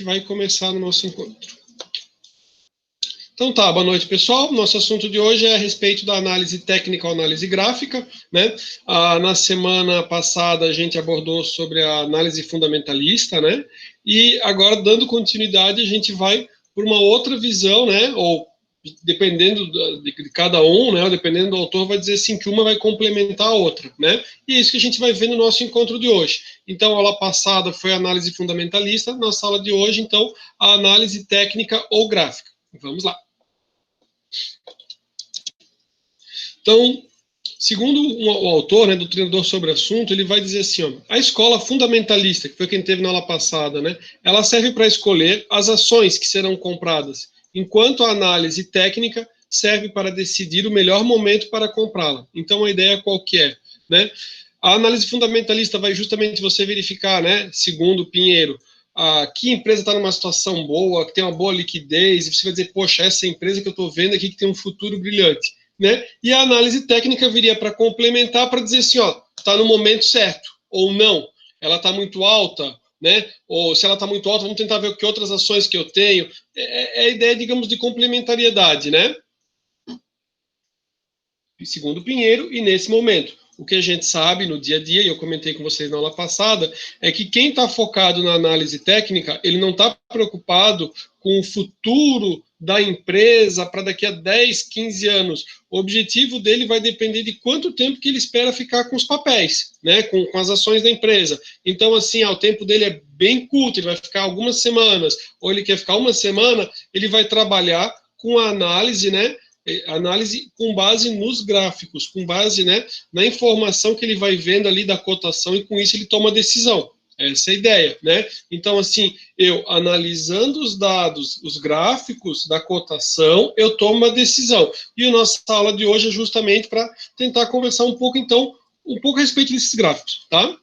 vai começar no nosso encontro. Então tá, boa noite, pessoal. Nosso assunto de hoje é a respeito da análise técnica ou análise gráfica, né? Na semana passada a gente abordou sobre a análise fundamentalista, né? E agora, dando continuidade, a gente vai por uma outra visão, né? Ou dependendo de cada um, né? Dependendo do autor, vai dizer assim que uma vai complementar a outra, né? E é isso que a gente vai ver no nosso encontro de hoje. Então, a aula passada foi a análise fundamentalista, na sala de hoje, então, a análise técnica ou gráfica. Vamos lá. Então, segundo o autor, né, doutrinador sobre o assunto, ele vai dizer assim, ó, a escola fundamentalista, que foi quem teve na aula passada, né, ela serve para escolher as ações que serão compradas, enquanto a análise técnica serve para decidir o melhor momento para comprá-la. Então, a ideia qual que é, né? A análise fundamentalista vai justamente você verificar, né, segundo Pinheiro, que empresa está numa situação boa, que tem uma boa liquidez, e você vai dizer, poxa, essa empresa que eu estou vendo aqui que tem um futuro brilhante. Né? E a análise técnica viria para complementar, para dizer assim, ó, está no momento certo, ou não, ela está muito alta, né? Ou se ela está muito alta, vamos tentar ver que outras ações que eu tenho. É a ideia, digamos, de complementariedade, né? Segundo Pinheiro, e nesse momento, o que a gente sabe no dia a dia, e eu comentei com vocês na aula passada, é que quem está focado na análise técnica, ele não está preocupado com o futuro da empresa para daqui a 10, 15 anos. O objetivo dele vai depender de quanto tempo que ele espera ficar com os papéis, né, com as ações da empresa. Então, assim, o tempo dele é bem curto, ele vai ficar algumas semanas, ou ele quer ficar uma semana, ele vai trabalhar com a análise, né, análise com base nos gráficos, com base, né, na informação que ele vai vendo ali da cotação, e com isso ele toma decisão. Essa é a ideia, né? Então, assim, eu analisando os dados, os gráficos da cotação, eu tomo uma decisão. E a nossa aula de hoje é justamente para tentar conversar um pouco, então, um pouco a respeito desses gráficos, tá?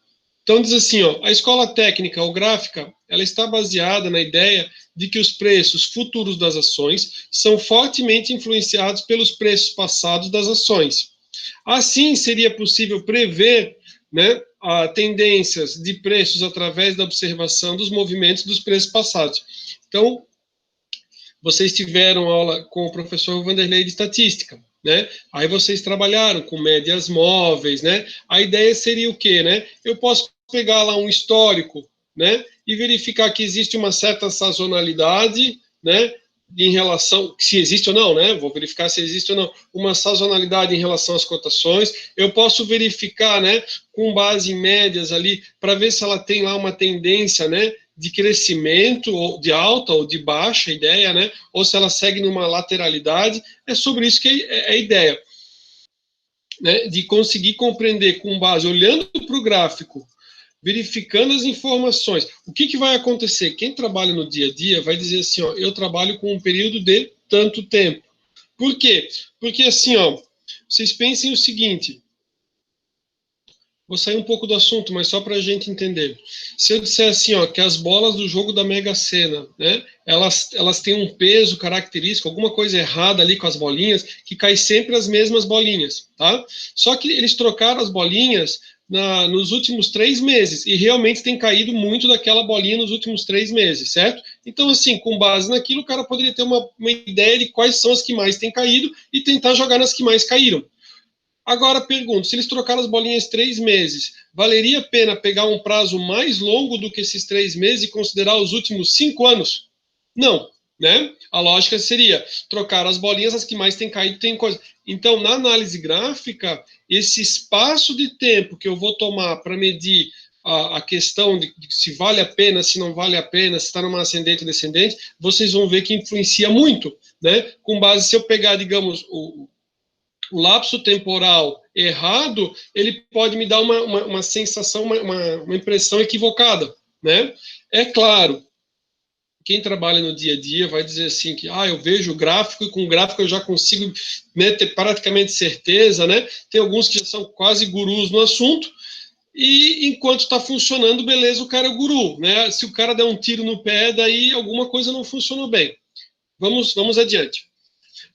Então, diz assim, ó, a escola técnica ou gráfica, ela está baseada na ideia de que os preços futuros das ações são fortemente influenciados pelos preços passados das ações. Assim, seria possível prever, né, tendências de preços através da observação dos movimentos dos preços passados. Então, vocês tiveram aula com o professor Vanderlei de estatística, né? Aí vocês trabalharam com médias móveis, né? A ideia seria o quê, né? Eu posso pegar lá um histórico, né? E verificar que existe uma certa sazonalidade, né? Em relação, se existe ou não, né? Vou verificar se existe ou não uma sazonalidade em relação às cotações. Eu posso verificar, né? Com base em médias ali, para ver se ela tem lá uma tendência, né? De crescimento, ou de alta ou de baixa ideia, né? Ou se ela segue numa lateralidade. É sobre isso que é a ideia, né? De conseguir compreender com base, olhando para o gráfico, verificando as informações. O que vai acontecer? Quem trabalha no dia a dia vai dizer assim, ó, eu trabalho com um período de tanto tempo. Por quê? Porque assim, ó, vocês pensem o seguinte, vou sair um pouco do assunto, mas só para a gente entender. Se eu disser assim, ó, que as bolas do jogo da Mega Sena, né, elas têm um peso característico, alguma coisa errada ali com as bolinhas, que cai sempre as mesmas bolinhas, tá? Só que eles trocaram as bolinhas nos últimos 3 meses, e realmente tem caído muito daquela bolinha nos últimos 3 meses, certo? Então, assim, com base naquilo, o cara poderia ter uma ideia de quais são as que mais têm caído e tentar jogar nas que mais caíram. Agora, pergunto, se eles trocaram as bolinhas 3 meses, valeria a pena pegar um prazo mais longo do que esses 3 meses e considerar os últimos 5 anos? Não, né? A lógica seria trocar as bolinhas, as que mais têm caído, tem coisa. Então, na análise gráfica, esse espaço de tempo que eu vou tomar para medir a questão de se vale a pena, se não vale a pena, se está numa ascendente ou descendente, vocês vão ver que influencia muito, né? Com base, se eu pegar, digamos, o lapso temporal errado, ele pode me dar uma sensação, uma impressão equivocada, né? É claro, quem trabalha no dia a dia vai dizer assim que, eu vejo o gráfico e com o gráfico eu já consigo, né, ter praticamente certeza, né? Tem alguns que já são quase gurus no assunto, e enquanto está funcionando, beleza, o cara é guru, né? Se o cara der um tiro no pé, daí alguma coisa não funcionou bem. Vamos adiante.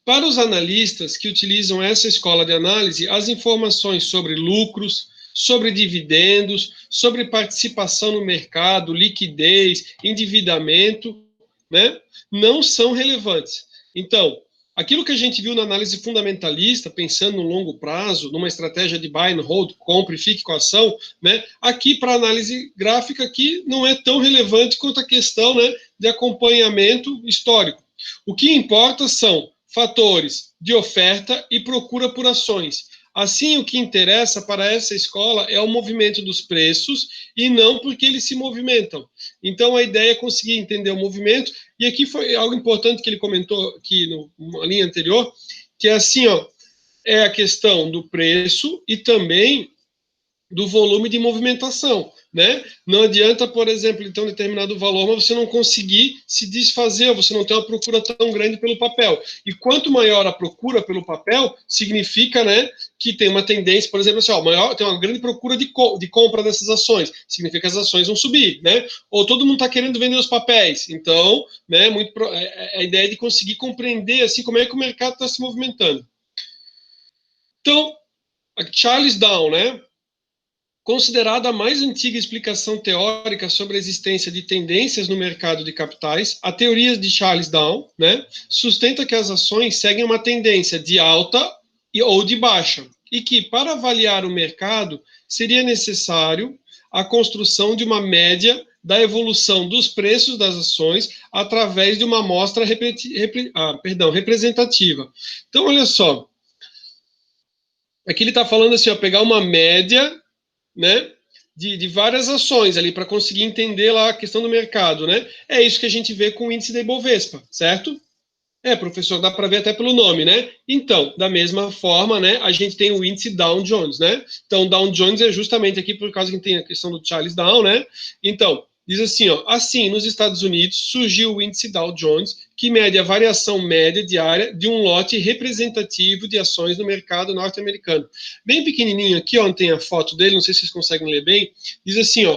Para os analistas que utilizam essa escola de análise, as informações sobre lucros, sobre dividendos, sobre participação no mercado, liquidez, endividamento, né, não são relevantes. Então, aquilo que a gente viu na análise fundamentalista, pensando no longo prazo, numa estratégia de buy and hold, compre e fique com a ação, né, aqui para análise gráfica aqui não é tão relevante quanto a questão, né, de acompanhamento histórico. O que importa são fatores de oferta e procura por ações. Assim, o que interessa para essa escola é o movimento dos preços e não porque eles se movimentam. Então, a ideia é conseguir entender o movimento, e aqui foi algo importante que ele comentou aqui numa linha anterior, que é assim, ó, é a questão do preço e também do volume de movimentação, né? Não adianta, por exemplo, então, determinado valor, mas você não conseguir se desfazer, você não tem uma procura tão grande pelo papel. E quanto maior a procura pelo papel, significa, né, que tem uma tendência, por exemplo, assim, ó, maior, tem uma grande procura de compra dessas ações, significa que as ações vão subir, né? Ou todo mundo está querendo vender os papéis, então, né, a ideia de conseguir compreender, assim, como é que o mercado está se movimentando. Então, a Charles Down, né, considerada a mais antiga explicação teórica sobre a existência de tendências no mercado de capitais, a teoria de Charles Down, né, sustenta que as ações seguem uma tendência de alta ou de baixa, e que, para avaliar o mercado, seria necessário a construção de uma média da evolução dos preços das ações através de uma amostra representativa. Então, olha só, aqui ele está falando assim, ó, pegar uma média, né, de várias ações ali para conseguir entender lá a questão do mercado, né? É isso que a gente vê com o índice da Ibovespa, certo? É, professor, dá para ver até pelo nome, né? Então, da mesma forma, né, a gente tem o índice Dow Jones, né? Então, Dow Jones é justamente aqui por causa que tem a questão do Charles Dow, né? Então, diz assim, ó, assim, nos Estados Unidos surgiu o índice Dow Jones, que mede a variação média diária de um lote representativo de ações no mercado norte-americano. Bem pequenininho aqui, ó, tem a foto dele, não sei se vocês conseguem ler bem, diz assim, ó,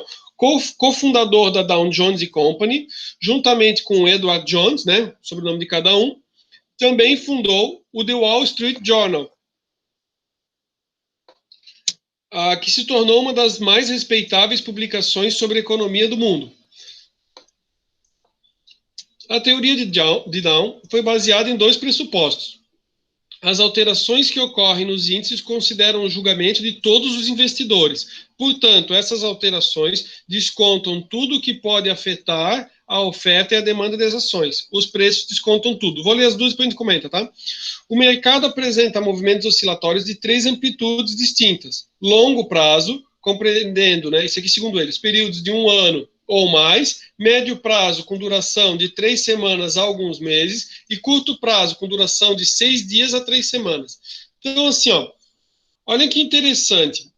cofundador da Dow Jones Company, juntamente com o Edward Jones, né, sobrenome de cada um, também fundou o The Wall Street Journal, que se tornou uma das mais respeitáveis publicações sobre economia do mundo. A teoria de Dow foi baseada em dois pressupostos. As alterações que ocorrem nos índices consideram o julgamento de todos os investidores. Portanto, essas alterações descontam tudo o que pode afetar a oferta e a demanda das ações. Os preços descontam tudo. Vou ler as duas e depois a gente comenta, tá? O mercado apresenta movimentos oscilatórios de 3 amplitudes distintas. Longo prazo, compreendendo, né, isso aqui segundo eles, períodos de 1 ano ou mais, médio prazo com duração de 3 semanas a alguns meses e curto prazo com duração de 6 dias a 3 semanas. Então, assim, ó, olha que interessante.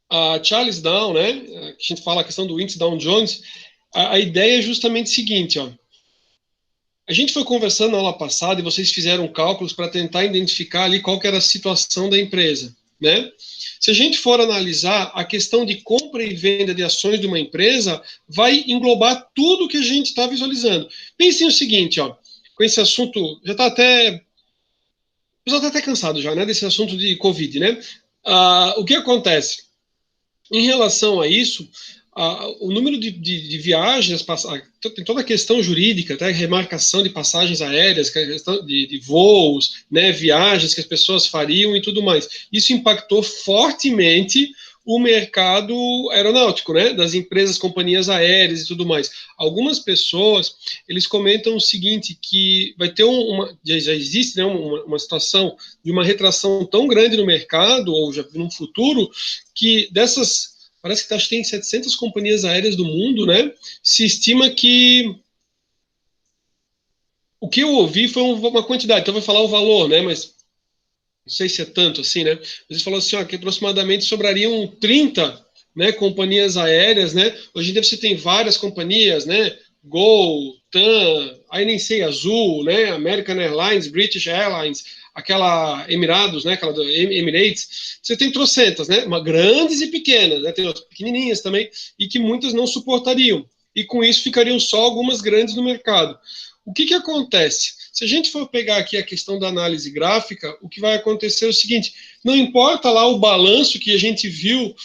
A Charles Dow, né, a gente fala a questão do índice Dow Jones, a ideia é justamente o seguinte, ó. A gente foi conversando na aula passada e vocês fizeram cálculos para tentar identificar ali qual que era a situação da empresa, né? Se a gente for analisar a questão de compra e venda de ações de uma empresa, vai englobar tudo que a gente está visualizando. Pensem o seguinte, ó, com esse assunto, já está até... O pessoal está até cansado já, né, desse assunto de Covid, né? O que acontece? Em relação a isso, o número de viagens, tem toda a questão jurídica, tá? Remarcação de passagens aéreas, questão de voos, né, viagens que as pessoas fariam e tudo mais. Isso impactou fortemente o mercado aeronáutico, né, das empresas, companhias aéreas e tudo mais. Algumas pessoas, eles comentam o seguinte, que vai ter já existe, né, uma situação de uma retração tão grande no mercado, ou já no futuro, que parece que acho que tem 700 companhias aéreas do mundo, né? Se estima que o que eu ouvi foi uma quantidade, então eu vou falar o valor, né? Mas não sei se é tanto assim, né? Eles falaram assim, ó, que aproximadamente sobrariam 30, né, companhias aéreas, né? Hoje em dia você tem várias companhias, né? Gol, TAM, aí nem sei, Azul, né? American Airlines, British Airlines, aquela Emirados, né? Aquela do Emirates. Você tem trocentas, né? Grandes e pequenas, né? Tem outras pequenininhas também, e que muitas não suportariam. E com isso ficariam só algumas grandes no mercado. O que acontece? Se a gente for pegar aqui a questão da análise gráfica, o que vai acontecer é o seguinte, não importa lá o balanço que a gente viu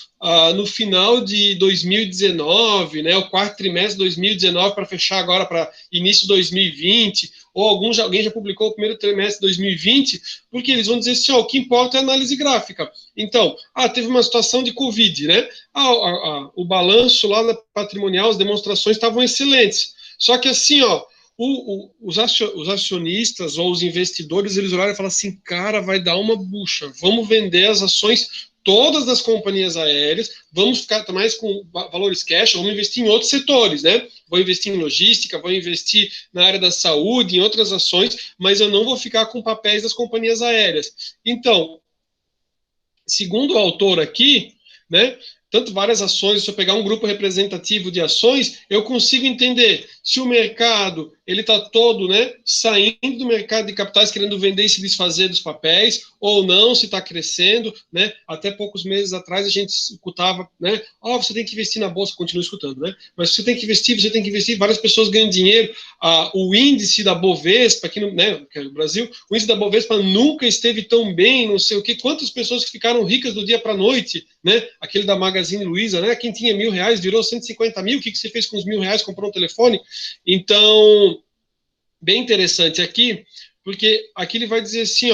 no final de 2019, né, o quarto trimestre de 2019 para fechar agora para início de 2020, ou alguém já publicou o primeiro trimestre de 2020, porque eles vão dizer assim, o que importa é a análise gráfica. Então, teve uma situação de Covid, né? O balanço lá na patrimonial, as demonstrações estavam excelentes. Só que assim, os acionistas ou os investidores, eles olharam e falaram assim, cara, vai dar uma bucha, vamos vender as ações todas das companhias aéreas, vamos ficar mais com valores cash, vamos investir em outros setores, né? Vou investir em logística, vou investir na área da saúde, em outras ações, mas eu não vou ficar com papéis das companhias aéreas. Então, segundo o autor aqui, né, tanto várias ações, se eu pegar um grupo representativo de ações, eu consigo entender se o mercado ele está todo, né, saindo do mercado de capitais, querendo vender e se desfazer dos papéis, ou não, se está crescendo, né? Até poucos meses atrás a gente escutava, né? Você tem que investir na bolsa, continuo escutando, né? Mas você tem que investir, várias pessoas ganham dinheiro. O índice da Bovespa, aqui no, né, que é o Brasil, o índice da Bovespa nunca esteve tão bem, não sei o quê. Quantas pessoas que ficaram ricas do dia para a noite, né? Aquele da Magazine Luiza, né? Quem tinha R$1.000 virou 150 mil, o que você fez com os R$1.000? Comprou um telefone? Então, bem interessante aqui, porque aqui ele vai dizer assim,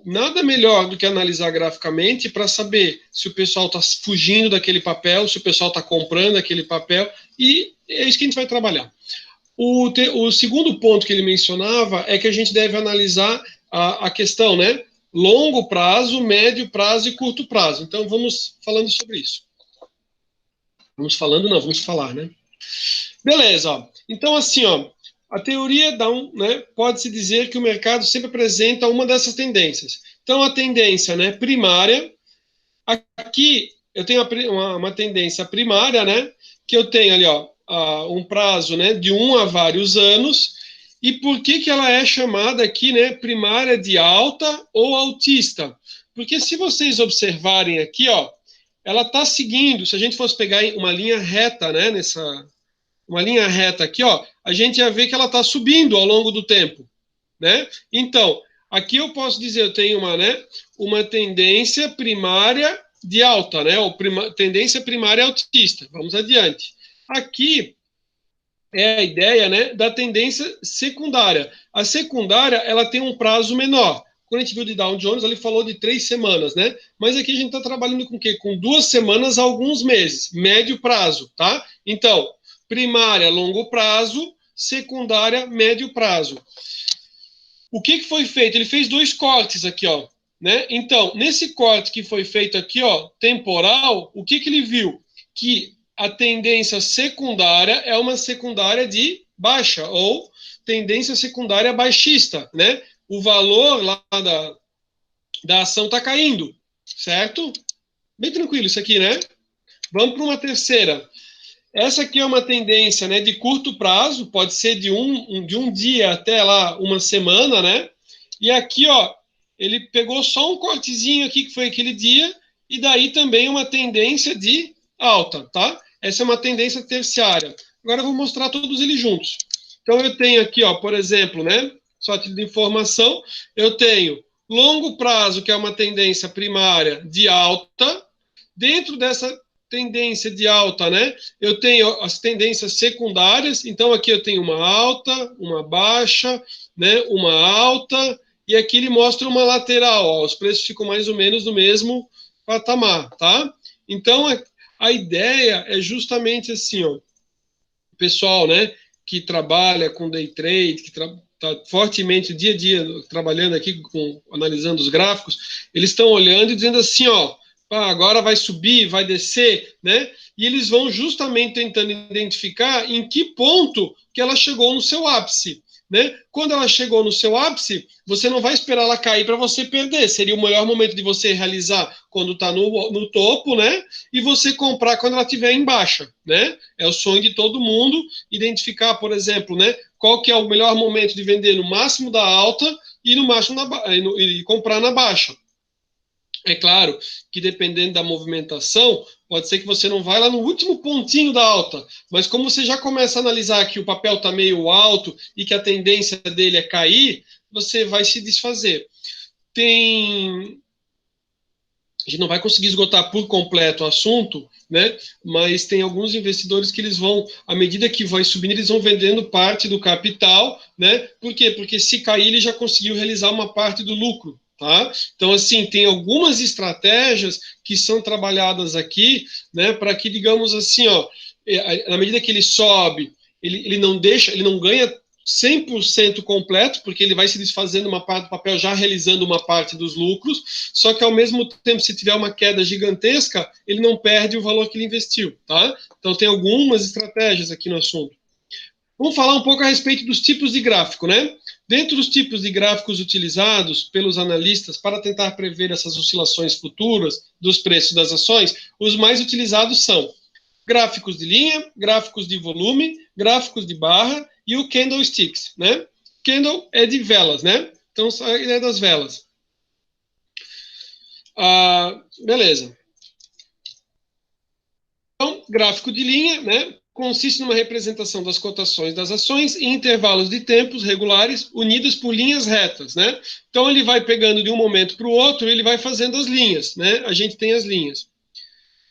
nada melhor do que analisar graficamente para saber se o pessoal está fugindo daquele papel, se o pessoal está comprando aquele papel, e é isso que a gente vai trabalhar. O segundo ponto que ele mencionava é que a gente deve analisar a questão, né? Longo prazo, médio prazo e curto prazo. Então, vamos falando sobre isso. Vamos falar, né? Beleza, Então, assim, a teoria né, pode-se dizer que o mercado sempre apresenta uma dessas tendências. Então, a tendência, né, primária, aqui eu tenho uma tendência primária, né, que eu tenho ali, um prazo, né, de 1 a vários anos. E por que ela é chamada aqui, né, primária de alta ou altista? Porque se vocês observarem aqui, ela está seguindo, se a gente fosse pegar uma linha reta, né, uma linha reta aqui, a gente ia ver que ela está subindo ao longo do tempo, né? Então, aqui eu posso dizer, eu tenho uma tendência primária de alta, né? Ou tendência primária altista. Vamos adiante. Aqui é a ideia, né, da tendência secundária. A secundária, ela tem um prazo menor. Quando a gente viu de Dow Jones, ele falou de 3 semanas, né? Mas aqui a gente está trabalhando com o quê? Com 2 semanas a alguns meses, médio prazo, tá? Então, primária, longo prazo, secundária, médio prazo. O que foi feito? Ele fez 2 cortes aqui, né? Então, nesse corte que foi feito aqui, temporal, o que ele viu? Que a tendência secundária é uma secundária de baixa, ou tendência secundária baixista, né? O valor lá da ação está caindo, certo? Bem tranquilo isso aqui, né? Vamos para uma terceira. Essa aqui é uma tendência, né, de curto prazo, pode ser de um dia até lá uma semana, né? E aqui, ele pegou só um cortezinho aqui, que foi aquele dia, e daí também uma tendência de alta, tá? Essa é uma tendência terciária. Agora eu vou mostrar todos eles juntos. Então eu tenho aqui, por exemplo, né, só de informação, eu tenho longo prazo, que é uma tendência primária de alta. Dentro dessa tendência de alta, né, eu tenho as tendências secundárias. Então aqui eu tenho uma alta, uma baixa, né, uma alta, e aqui ele mostra uma lateral, os preços ficam mais ou menos no mesmo patamar, tá? Então a ideia é justamente assim, o pessoal, né, que trabalha com day trade, que está fortemente dia a dia trabalhando aqui, analisando os gráficos, eles estão olhando e dizendo assim, agora vai subir, vai descer, né? E eles vão justamente tentando identificar em que ponto que ela chegou no seu ápice, né? Quando ela chegou no seu ápice, você não vai esperar ela cair para você perder. Seria o melhor momento de você realizar quando está no topo, né? E você comprar quando ela estiver em baixa, né? É o sonho de todo mundo identificar, por exemplo, né? Qual que é o melhor momento de vender no máximo da alta e no máximo e comprar na baixa. É claro que dependendo da movimentação, pode ser que você não vai lá no último pontinho da alta, mas como você já começa a analisar que o papel está meio alto e que a tendência dele é cair, você vai se desfazer. A gente não vai conseguir esgotar por completo o assunto, né? Mas tem alguns investidores que eles vão, à medida que vai subindo, eles vão vendendo parte do capital, né? Por quê? Porque se cair, ele já conseguiu realizar uma parte do lucro, tá? Então, assim, tem algumas estratégias que são trabalhadas aqui, né? Para que, digamos assim, ó, na medida que ele sobe, ele não deixa, ele não ganha 100% completo, porque ele vai se desfazendo uma parte do papel, já realizando uma parte dos lucros, só que ao mesmo tempo, se tiver uma queda gigantesca, ele não perde o valor que ele investiu, tá? Então tem algumas estratégias aqui no assunto. Vamos falar um pouco a respeito dos tipos de gráfico, né? Dentro dos tipos de gráficos utilizados pelos analistas para tentar prever essas oscilações futuras dos preços das ações, os mais utilizados são gráficos de linha, gráficos de volume, gráficos de barra e o candlesticks, né? Candle é de velas, né? Então, a ideia das velas. Beleza. Então, gráfico de linha, né? Consiste numa representação das cotações das ações em intervalos de tempos regulares unidos por linhas retas, né? Então ele vai pegando de um momento para o outro, ele vai fazendo as linhas, né? A gente tem as linhas.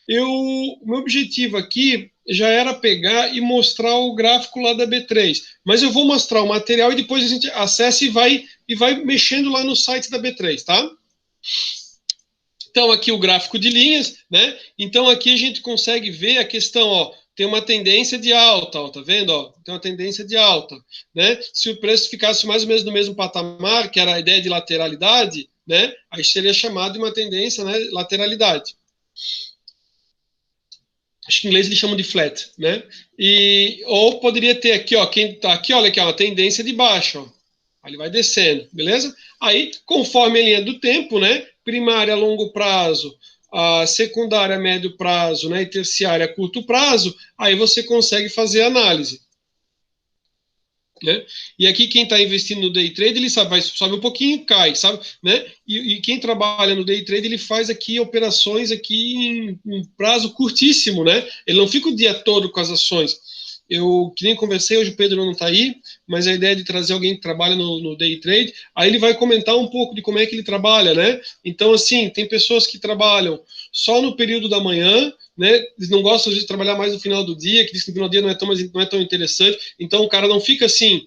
O meu objetivo aqui já era pegar e mostrar o gráfico lá da B3, mas eu vou mostrar o material e depois a gente acessa e vai mexendo lá no site da B3, tá? Então, aqui o gráfico de linhas, né? Então, aqui a gente consegue ver a questão, ó, tem uma tendência de alta, ó, tá vendo? Ó, tem uma tendência de alta, né? Se o preço ficasse mais ou menos no mesmo patamar, que era a ideia de lateralidade, né? Aí seria chamado de uma tendência, né? Lateralidade. Acho que em inglês eles chamam de flat, né? Ou poderia ter aqui, ó, quem tá aqui, olha aqui, ó, uma tendência de baixa, ó. Aí ele vai descendo, beleza? Aí, conforme a linha do tempo, né? Primária a longo prazo, a secundária a médio prazo, né? E terciária a curto prazo, aí você consegue fazer análise. Né? E aqui quem está investindo no day trade, ele sabe, sobe um pouquinho, cai, sabe? Né? E quem trabalha no day trade, ele faz aqui operações aqui em prazo curtíssimo, né? Ele não fica o dia todo com as ações. Eu que nem conversei, hoje o Pedro não está aí, mas a ideia de trazer alguém que trabalha no day trade, aí ele vai comentar um pouco de como é que ele trabalha, né? Então, assim, tem pessoas que trabalham só no período da manhã, né? Eles não gostam de trabalhar mais no final do dia, que diz que no final do dia não é tão interessante. Então, o cara não fica assim,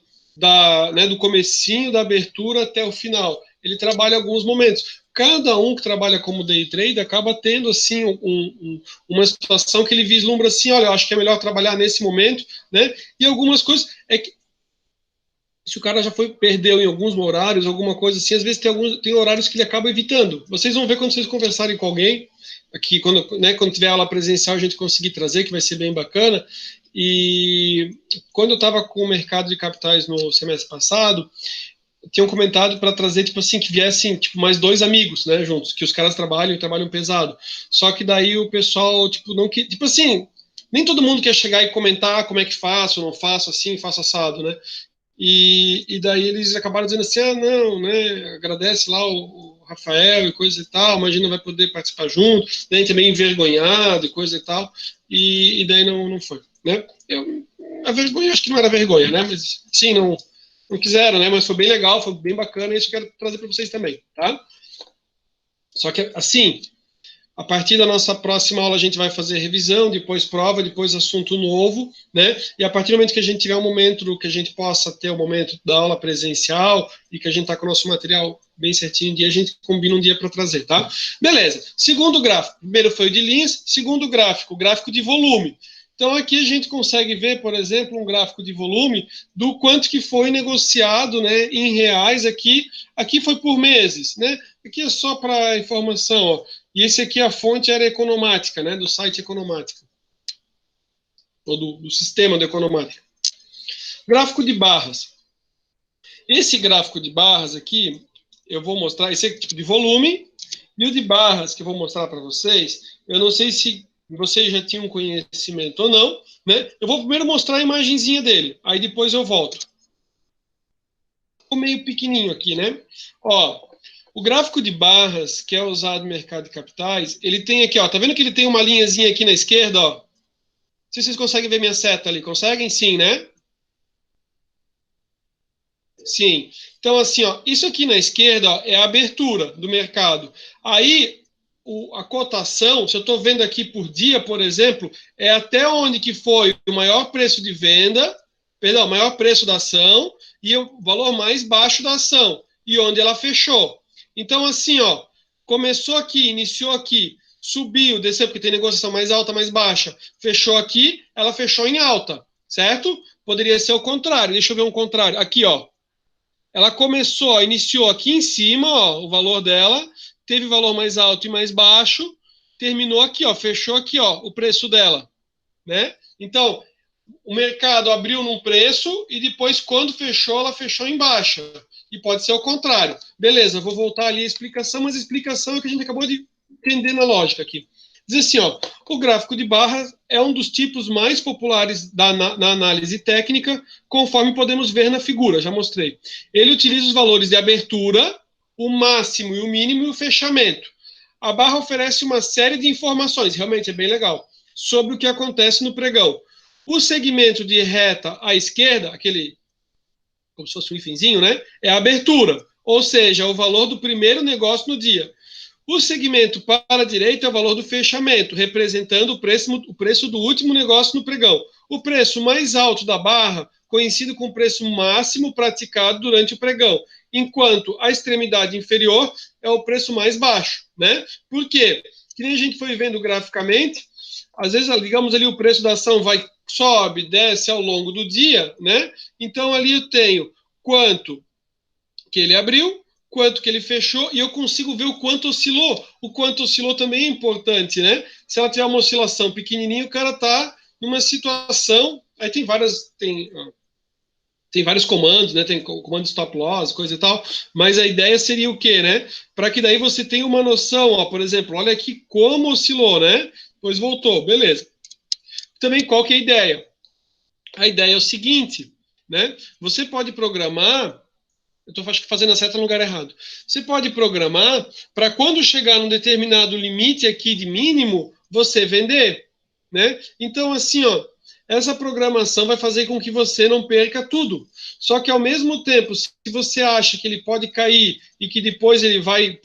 né, do comecinho da abertura até o final. Ele trabalha alguns momentos. Cada um que trabalha como day trade acaba tendo assim uma situação que ele vislumbra assim, olha, eu acho que é melhor trabalhar nesse momento, né? E algumas coisas é que se o cara já perdeu em alguns horários, alguma coisa assim, às vezes tem horários que ele acaba evitando. Vocês vão ver quando vocês conversarem com alguém, aqui quando tiver aula presencial a gente conseguir trazer, que vai ser bem bacana. E quando eu estava com o mercado de capitais no semestre passado, tinham comentado para trazer, tipo assim, que viessem, tipo, mais dois amigos, né, juntos, que os caras trabalham pesado. Só que daí o pessoal, tipo, não que, tipo assim, nem todo mundo quer chegar e comentar como é que faço, não faço assim, faço assado, né? E daí eles acabaram dizendo assim, ah, não, né, agradece lá o Rafael e coisa e tal, imagina vai poder participar junto, né, também envergonhado e coisa e tal, e daí não foi, né? A vergonha, acho que não era vergonha, né, mas sim, não quiseram, né, mas foi bem legal, foi bem bacana, e isso eu quero trazer para vocês também, tá? Só que, assim, a partir da nossa próxima aula, a gente vai fazer revisão, depois prova, depois assunto novo, né? E a partir do momento que a gente tiver um momento que a gente possa ter o momento da aula presencial e que a gente está com o nosso material bem certinho, a gente combina um dia para trazer, tá? Beleza. Segundo gráfico. Primeiro foi o de linhas, segundo gráfico, gráfico de volume. Então, aqui a gente consegue ver, por exemplo, um gráfico de volume do quanto que foi negociado, né, em reais aqui. Aqui foi por meses, né? Aqui é só para informação, ó. E esse aqui, a fonte era Economática, né, do site Economática, ou do sistema do Economática. Gráfico de barras. Esse gráfico de barras aqui, eu vou mostrar, esse é tipo de volume, e o de barras que eu vou mostrar para vocês, eu não sei se vocês já tinham conhecimento ou não, né? Eu vou primeiro mostrar a imagenzinha dele, aí depois eu volto. Ficou meio pequenininho aqui, né? Ó, O gráfico de barras, que é usado no mercado de capitais, ele tem aqui, ó, tá vendo que ele tem uma linhazinha aqui na esquerda, ó? Não sei se vocês conseguem ver minha seta ali. Conseguem? Sim, né? Sim. Então, assim, ó, isso aqui na esquerda, ó, é a abertura do mercado. Aí, a cotação, se eu estou vendo aqui por dia, por exemplo, é até onde que foi o maior preço de venda, perdão, o maior preço da ação e o valor mais baixo da ação, e onde ela fechou. Então, assim, ó, começou aqui, iniciou aqui, subiu, desceu, porque tem negociação mais alta, mais baixa, fechou aqui, ela fechou em alta, certo? Poderia ser o contrário, deixa eu ver um contrário. Aqui, ó, ela começou, iniciou aqui em cima, ó, o valor dela, teve valor mais alto e mais baixo, terminou aqui, ó, fechou aqui, ó, o preço dela, né? Então, o mercado abriu num preço e depois, quando fechou, ela fechou em baixa. E pode ser o contrário. Beleza, vou voltar ali a explicação, mas a explicação é o que a gente acabou de entender na lógica aqui. Diz assim, ó, o gráfico de barras é um dos tipos mais populares na análise técnica, conforme podemos ver na figura, já mostrei. Ele utiliza os valores de abertura, o máximo e o mínimo e o fechamento. A barra oferece uma série de informações, realmente é bem legal, sobre o que acontece no pregão. O segmento de reta à esquerda, aquele como se fosse um ifinzinho, né? É a abertura, ou seja, o valor do primeiro negócio no dia. O segmento para a direita é o valor do fechamento, representando o preço do último negócio no pregão. O preço mais alto da barra coincide com o preço máximo praticado durante o pregão, enquanto a extremidade inferior é o preço mais baixo, né? Por quê? Que nem a gente foi vendo graficamente, às vezes, digamos ali, o preço da ação sobe, desce ao longo do dia, né? Então ali eu tenho quanto que ele abriu, quanto que ele fechou, e eu consigo ver o quanto oscilou. O quanto oscilou também é importante, né? Se ela tiver uma oscilação pequenininha, o cara está numa situação. Aí tem vários comandos, né? Tem comando stop loss, coisa e tal. Mas a ideia seria o quê, né? Para que daí você tenha uma noção, ó, por exemplo, olha aqui como oscilou, né? Depois voltou, beleza. Também qual que é a ideia? A ideia é o seguinte, né? Você pode programar. Eu estou fazendo a seta no lugar errado. Você pode programar para quando chegar num determinado limite aqui de mínimo, você vender, né? Então, assim, ó, essa programação vai fazer com que você não perca tudo. Só que, ao mesmo tempo, se você acha que ele pode cair e que depois ele vai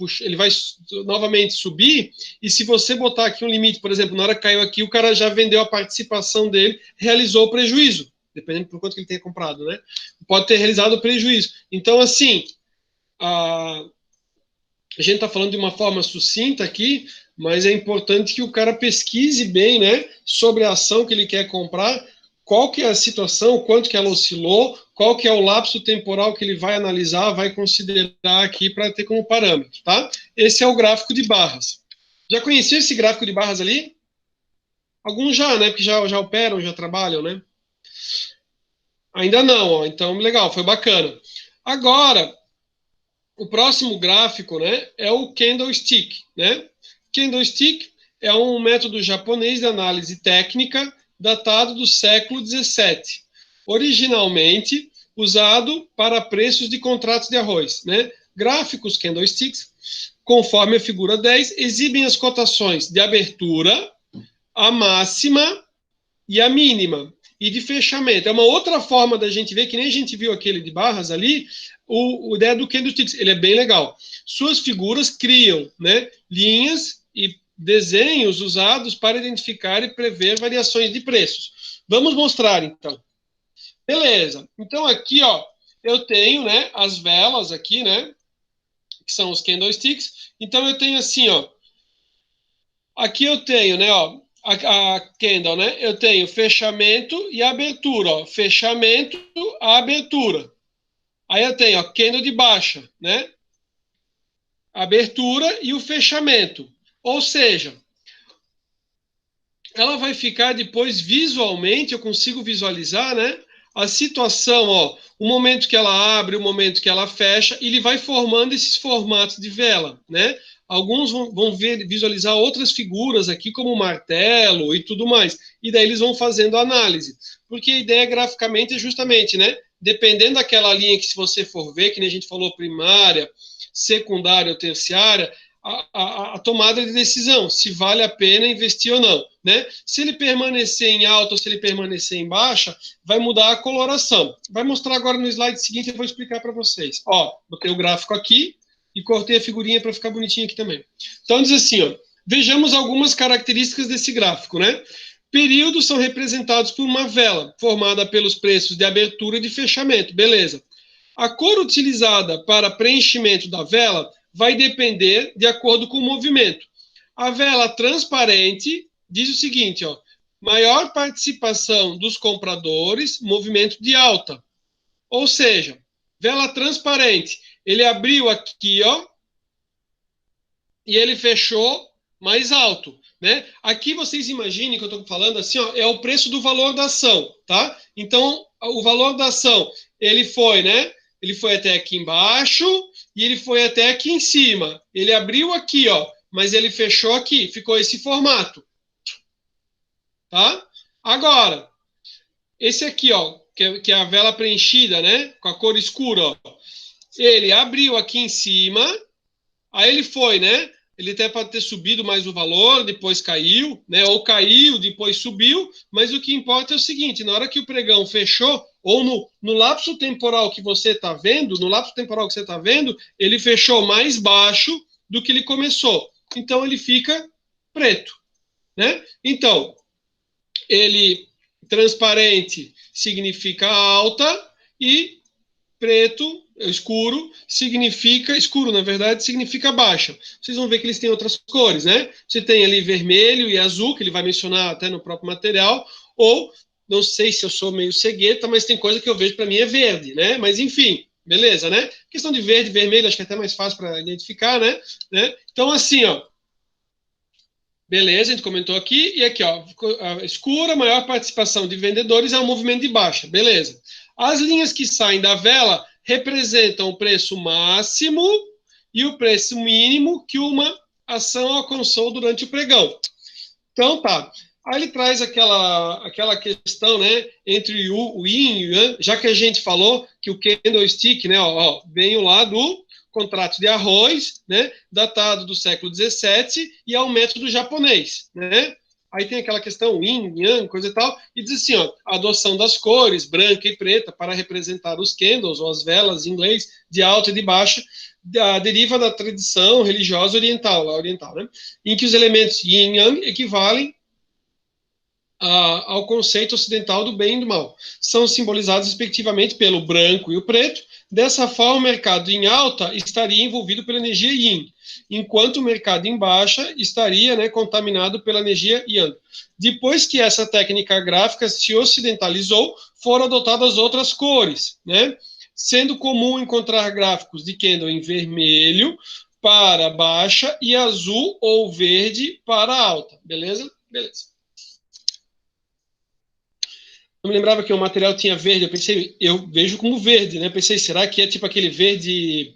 novamente subir, e se você botar aqui um limite, por exemplo, na hora que caiu aqui, o cara já vendeu a participação dele, realizou o prejuízo, dependendo por quanto que ele tenha comprado, né? Pode ter realizado o prejuízo. Então, assim, a gente está falando de uma forma sucinta aqui, mas é importante que o cara pesquise bem, né, sobre a ação que ele quer comprar, qual que é a situação, quanto que ela oscilou, qual que é o lapso temporal que ele vai analisar, vai considerar aqui para ter como parâmetro, tá? Esse é o gráfico de barras. Já conhecia esse gráfico de barras ali? Alguns já, né, porque já operam, já trabalham, né? Ainda não, ó, então legal, foi bacana. Agora, o próximo gráfico, né, é o candlestick, né? Candlestick é um método japonês de análise técnica datado do século XVII, originalmente usado para preços de contratos de arroz, né? Gráficos candlesticks, conforme a figura 10, exibem as cotações de abertura, a máxima e a mínima, e de fechamento. É uma outra forma da gente ver, que nem a gente viu aquele de barras ali, o ideia do candlesticks, ele é bem legal. Suas figuras criam, né, linhas e desenhos usados para identificar e prever variações de preços. Vamos mostrar, então. Beleza. Então, aqui, ó, eu tenho, né, as velas aqui, né, que são os candlesticks. Então, eu tenho assim, ó, aqui eu tenho, né, ó, a candle, né? Eu tenho fechamento e abertura, ó. Fechamento, abertura. Aí eu tenho, ó, candle de baixa, né? Abertura e o fechamento. Ou seja, ela vai ficar depois visualmente, eu consigo visualizar, né? A situação, ó, o momento que ela abre, o momento que ela fecha, e ele vai formando esses formatos de vela, né? Alguns vão visualizar outras figuras aqui, como o martelo e tudo mais. E daí eles vão fazendo a análise. Porque a ideia graficamente é justamente, né? Dependendo daquela linha que, se você for ver, que nem a gente falou, primária, secundária ou terciária, a tomada de decisão, se vale a pena investir ou não, né? Se ele permanecer em alta ou se ele permanecer em baixa, vai mudar a coloração. Vai mostrar agora no slide seguinte, eu vou explicar para vocês. Ó, botei o gráfico aqui e cortei a figurinha para ficar bonitinho aqui também. Então, diz assim, ó, vejamos algumas características desse gráfico, né? Períodos são representados por uma vela, formada pelos preços de abertura e de fechamento, beleza. A cor utilizada para preenchimento da vela vai depender de acordo com o movimento. A vela transparente diz o seguinte, ó, maior participação dos compradores, movimento de alta. Ou seja, vela transparente, ele abriu aqui, ó, e ele fechou mais alto, né? Aqui vocês imaginem que eu estou falando assim, ó, é o preço do valor da ação, tá? Então, o valor da ação, ele foi, né? Ele foi até aqui embaixo e ele foi até aqui em cima. Ele abriu aqui, ó, mas ele fechou aqui, ficou esse formato, tá? Agora, esse aqui, ó, que é a vela preenchida, né? Com a cor escura, ó. Ele abriu aqui em cima, aí ele foi, né? Ele até pode ter subido mais o valor, depois caiu, né? Ou caiu, depois subiu, mas o que importa é o seguinte: na hora que o pregão fechou, ou no lapso temporal que você está vendo, no lapso temporal que você está vendo, ele fechou mais baixo do que ele começou. Então ele fica preto, né? Então, ele transparente significa alta e preto, escuro, significa, escuro na verdade, significa baixa. Vocês vão ver que eles têm outras cores, né? Você tem ali vermelho e azul, que ele vai mencionar até no próprio material, ou, não sei se eu sou meio cegueta, mas tem coisa que eu vejo para mim é verde, né? Mas enfim, beleza, né? Questão de verde e vermelho, acho que é até mais fácil para identificar, né? Então, assim, ó, beleza, a gente comentou aqui, e aqui, ó, escura, maior participação de vendedores é um movimento de baixa, beleza. As linhas que saem da vela representam o preço máximo e o preço mínimo que uma ação alcançou durante o pregão. Então, tá. Aí ele traz aquela questão, né, entre o yin e o yang, já que a gente falou que o candlestick, né, ó, veio lá do contrato de arroz, né, datado do século XVII, e é um método japonês, né? Aí tem aquela questão yin, yang, coisa e tal, e diz assim, ó, a adoção das cores, branca e preta, para representar os candles, ou as velas em inglês, de alta e de baixa, deriva da tradição religiosa oriental, né? Em que os elementos yin e yang equivalem ao conceito ocidental do bem e do mal. São simbolizados respectivamente pelo branco e o preto. Dessa forma, o mercado em alta estaria envolvido pela energia yin, enquanto o mercado em baixa estaria, né, contaminado pela energia yang. Depois que essa técnica gráfica se ocidentalizou, foram adotadas outras cores, né? Sendo comum encontrar gráficos de candle em vermelho para baixa e azul ou verde para alta. Beleza? Beleza. Eu me lembrava que o material tinha verde, eu pensei, eu vejo como verde, né? Eu pensei, será que é tipo aquele verde,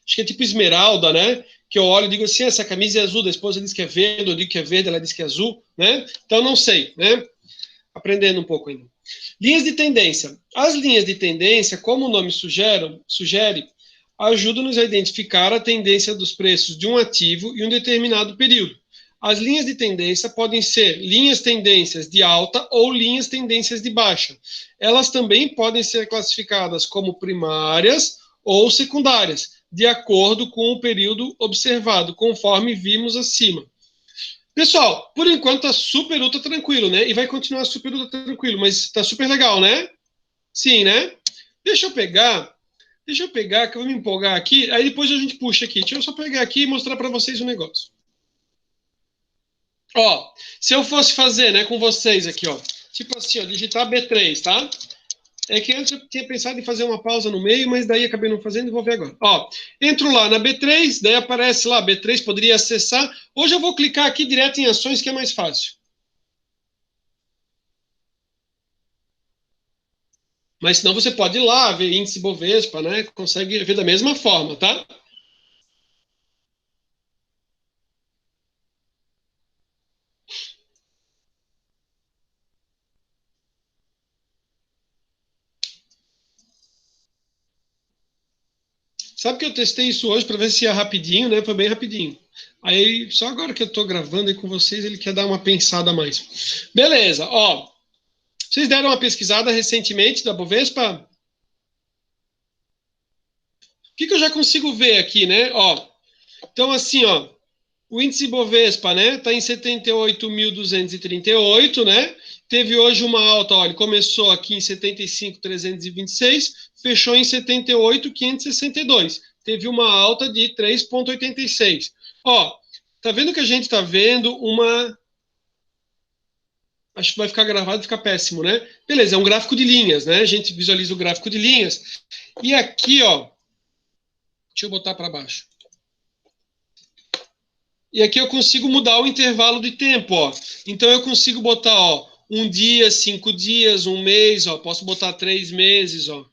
acho que é tipo esmeralda, né? Que eu olho e digo assim, essa camisa é azul, da esposa diz que é verde, eu digo que é verde, ela diz que é azul, né? Então não sei, né? Aprendendo um pouco ainda. Linhas de tendência. As linhas de tendência, como o nome sugere, ajudam-nos a identificar a tendência dos preços de um ativo em um determinado período. As linhas de tendência podem ser linhas tendências de alta ou linhas tendências de baixa. Elas também podem ser classificadas como primárias ou secundárias, de acordo com o período observado, conforme vimos acima. Pessoal, por enquanto tá super ultra tranquilo, né? E vai continuar super ultra tranquilo, mas tá super legal, né? Sim, né? Deixa eu pegar, que eu vou me empolgar aqui, aí depois a gente puxa aqui. Deixa eu só pegar aqui e mostrar para vocês o negócio. Ó, se eu fosse fazer, né, com vocês aqui, ó, tipo assim, ó, digitar B3, tá? É que antes eu tinha pensado em fazer uma pausa no meio, mas daí acabei não fazendo e vou ver agora. Ó, entro lá na B3, daí aparece lá, B3 poderia acessar. Hoje eu vou clicar aqui direto em ações, que é mais fácil. Mas senão você pode ir lá ver índice Bovespa, né? Consegue ver da mesma forma, tá? Sabe que eu testei isso hoje para ver se ia rapidinho, né? Foi bem rapidinho. Aí, só agora que eu estou gravando aí com vocês, ele quer dar uma pensada a mais. Beleza, ó. Vocês deram uma pesquisada recentemente da Bovespa? O que eu já consigo ver aqui, né? Ó, então, assim, ó, o índice Bovespa, né, está em 78.238, né? Teve hoje uma alta, ó, ele começou aqui em 75.326, fechou em 78.562. Teve uma alta de 3,86. Ó, tá vendo que a gente está vendo uma... Acho que vai ficar gravado e ficar péssimo, né? Beleza, é um gráfico de linhas, né? A gente visualiza o gráfico de linhas. E aqui, ó, deixa eu botar para baixo. E aqui eu consigo mudar o intervalo de tempo, ó. Então eu consigo botar, ó, 1 dia, 5 dias, 1 mês, ó. Posso botar 3 meses, ó.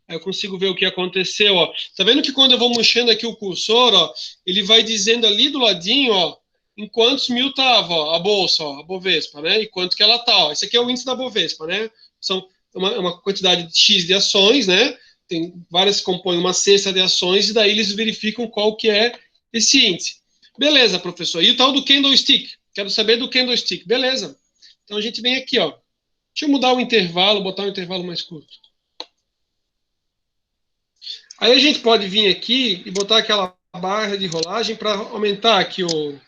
Aí eu consigo ver o que aconteceu, ó. Tá vendo que quando eu vou mexendo aqui o cursor, ó, ele vai dizendo ali do ladinho, ó, em quantos mil tava, ó, a bolsa, ó, a Bovespa, né? E quanto que ela tá, ó. Esse aqui é o índice da Bovespa, né? São uma quantidade de X de ações, né? Tem várias que compõem uma cesta de ações e daí eles verificam qual que é esse índice. Beleza, professor. E o tal do candlestick? Quero saber do candlestick. Beleza. Então a gente vem aqui, ó. Deixa eu mudar o intervalo, botar um intervalo mais curto. Aí a gente pode vir aqui e botar aquela barra de rolagem para aumentar aqui o...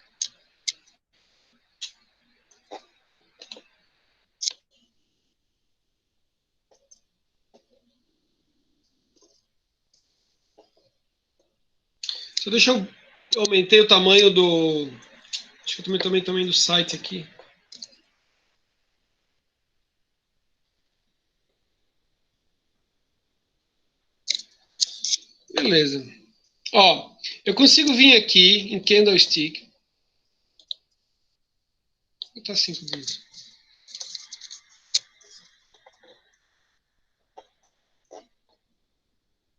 Só deixa eu... Aumentei o tamanho do... Acho que eu também o tamanho do site aqui. Beleza. Ó, eu consigo vir aqui em candlestick. Vou botar 5 dias.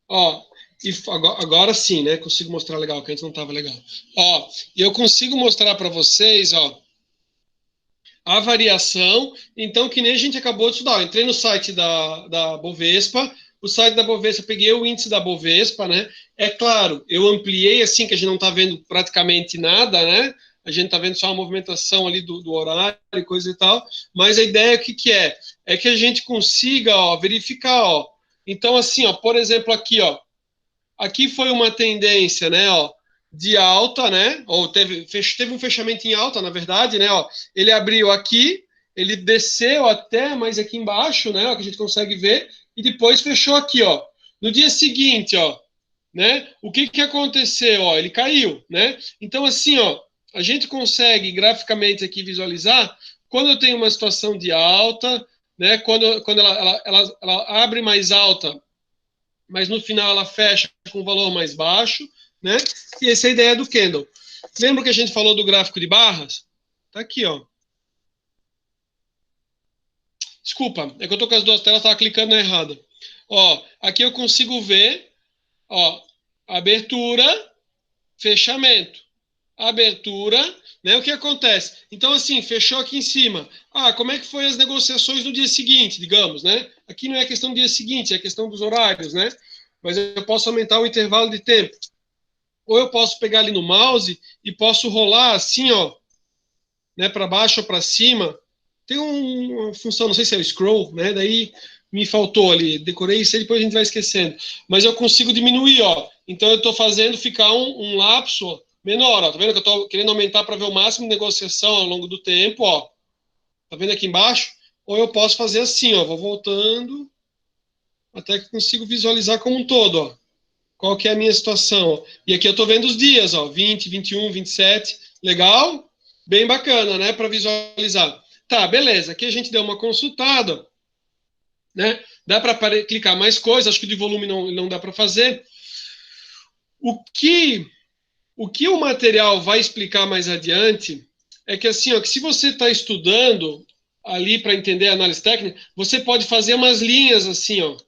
Ó, e agora sim, né? Consigo mostrar legal, que antes não estava legal. Ó, e eu consigo mostrar para vocês, ó, a variação. Então, que nem a gente acabou de estudar. Eu entrei no site da Bovespa. O site da Bovespa, peguei o índice da Bovespa, né? É claro, eu ampliei assim, que a gente não está vendo praticamente nada, né? A gente está vendo só uma movimentação ali do horário e coisa e tal. Mas a ideia, o que é? É que a gente consiga, ó, verificar, ó. Então, assim, ó, por exemplo, aqui, ó. Aqui foi uma tendência, né, ó, de alta, né? Ou teve um fechamento em alta, na verdade, né? Ó, ele abriu aqui, ele desceu até mais aqui embaixo, né? Ó, que a gente consegue ver, e depois fechou aqui, ó. No dia seguinte, ó, né? O que aconteceu? Ó, ele caiu, né? Então, assim, ó, a gente consegue graficamente aqui visualizar quando eu tenho uma situação de alta, né? Quando ela abre mais alta, mas no final ela fecha com um valor mais baixo, né? E essa é a ideia do candle. Lembra que a gente falou do gráfico de barras? Tá aqui, ó. Desculpa, é que eu tô com as duas telas, tava clicando na errada. Ó, aqui eu consigo ver, ó, abertura, fechamento. Abertura, né? O que acontece? Então, assim, fechou aqui em cima. Ah, como é que foi as negociações no dia seguinte, digamos, né? Aqui não é questão do dia seguinte, é questão dos horários, né? Mas eu posso aumentar o intervalo de tempo. Ou eu posso pegar ali no mouse e posso rolar assim, ó, né, para baixo ou para cima. Tem uma função, não sei se é o scroll, né? Daí me faltou ali, decorei isso e depois a gente vai esquecendo. Mas eu consigo diminuir, ó. Então eu estou fazendo ficar um lapso menor, ó. Tá vendo que eu estou querendo aumentar para ver o máximo de negociação ao longo do tempo, ó. Tá vendo aqui embaixo? Ou eu posso fazer assim, ó, vou voltando até que consigo visualizar como um todo, ó. Qual que é a minha situação? E aqui eu estou vendo os dias, ó, 20, 21, 27. Legal? Bem bacana, né? Para visualizar. Tá, beleza. Aqui a gente deu uma consultada, né? Dá para clicar mais coisas, acho que de volume não dá para fazer. O que, o que o material vai explicar mais adiante é que assim, ó, que se você está estudando ali para entender a análise técnica, você pode fazer umas linhas assim, ó.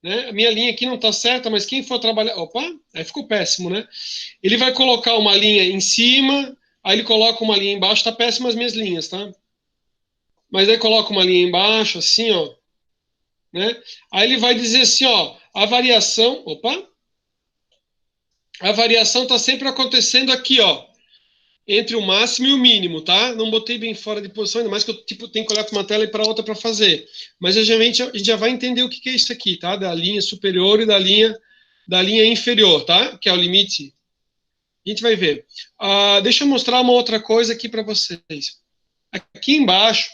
Né? A minha linha aqui não está certa, mas quem for trabalhar. Opa, aí ficou péssimo, né? Ele vai colocar uma linha em cima, aí ele coloca uma linha embaixo, tá péssimo as minhas linhas, tá? Mas aí coloca uma linha embaixo, assim, ó, né? Aí ele vai dizer assim, ó, a variação. Opa! a variação está sempre acontecendo aqui, ó, entre o máximo e o mínimo, tá? Não botei bem fora de posição, ainda mais que eu tipo, tenho que olhar para uma tela e para outra para fazer. Mas a gente já vai entender o que é isso aqui, tá? Da linha superior e da linha inferior, tá? Que é o limite. A gente vai ver. Deixa eu mostrar uma outra coisa aqui para vocês. Aqui embaixo,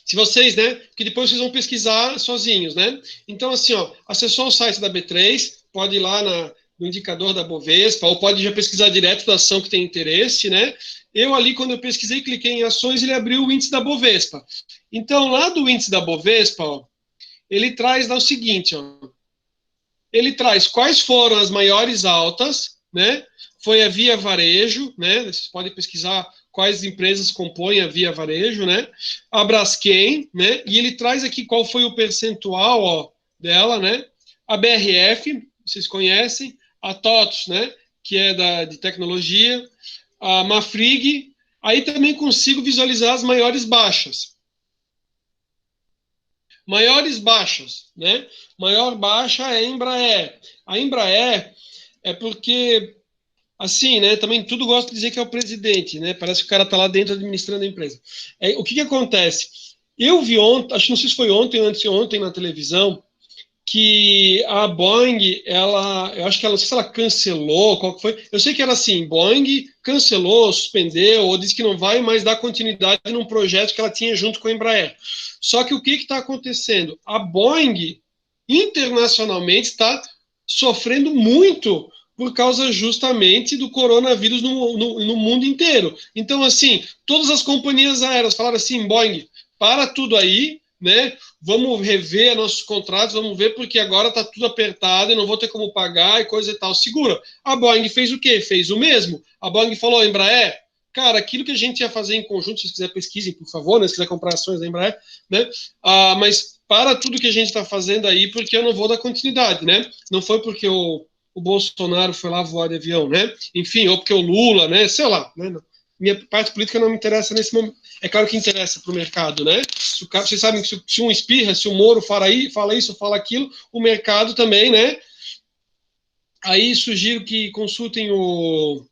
se vocês, né? Porque depois vocês vão pesquisar sozinhos, né? Então, assim, ó, acessou o site da B3, pode ir lá no indicador da Bovespa, ou pode já pesquisar direto da ação que tem interesse, né? Eu ali, quando eu pesquisei, cliquei em ações, ele abriu o índice da Bovespa. Então, lá do índice da Bovespa, ó, ele traz lá o seguinte, ó, ele traz quais foram as maiores altas, né? Foi a Via Varejo, né? Vocês podem pesquisar quais empresas compõem a Via Varejo, né? A Braskem, né? E ele traz aqui qual foi o percentual, ó, dela, né? A BRF, vocês conhecem, a TOTS, né? Que é de tecnologia, a Mafrig. Aí também consigo visualizar as maiores baixas. Maiores baixas, né? Maior baixa é a Embraer. A Embraer é porque, assim, né? Também tudo gosta de dizer que é o presidente, né? Parece que o cara tá lá dentro administrando a empresa. O que acontece? Eu vi ontem, acho que não sei se foi ontem ou anteontem na televisão, que a Boeing, eu acho que ela, não sei se ela cancelou, qual que foi. Eu sei que era assim, Boeing cancelou, suspendeu, ou disse que não vai mais dar continuidade num projeto que ela tinha junto com a Embraer. Só que o que está acontecendo? A Boeing, internacionalmente, está sofrendo muito por causa justamente do coronavírus no mundo inteiro. Então, assim, todas as companhias aéreas falaram assim, Boeing, para tudo aí, né? Vamos rever nossos contratos, vamos ver, porque agora está tudo apertado, eu não vou ter como pagar e coisa e tal. Segura. A Boeing fez o quê? Fez o mesmo. A Boeing falou, Embraer, cara, aquilo que a gente ia fazer em conjunto, se vocês quiserem pesquisem, por favor, né, se quiser comprar ações da Embraer, né? Mas para tudo que a gente está fazendo aí, porque eu não vou dar continuidade, né? Não foi porque o Bolsonaro foi lá voar de avião, né? Enfim, ou porque o Lula, né? Sei lá, né? Minha parte política não me interessa nesse momento. É claro que interessa para o mercado, né? Vocês sabem que se um espirra, se o Moro fala isso, fala aquilo, o mercado também, né? Aí sugiro que consultem o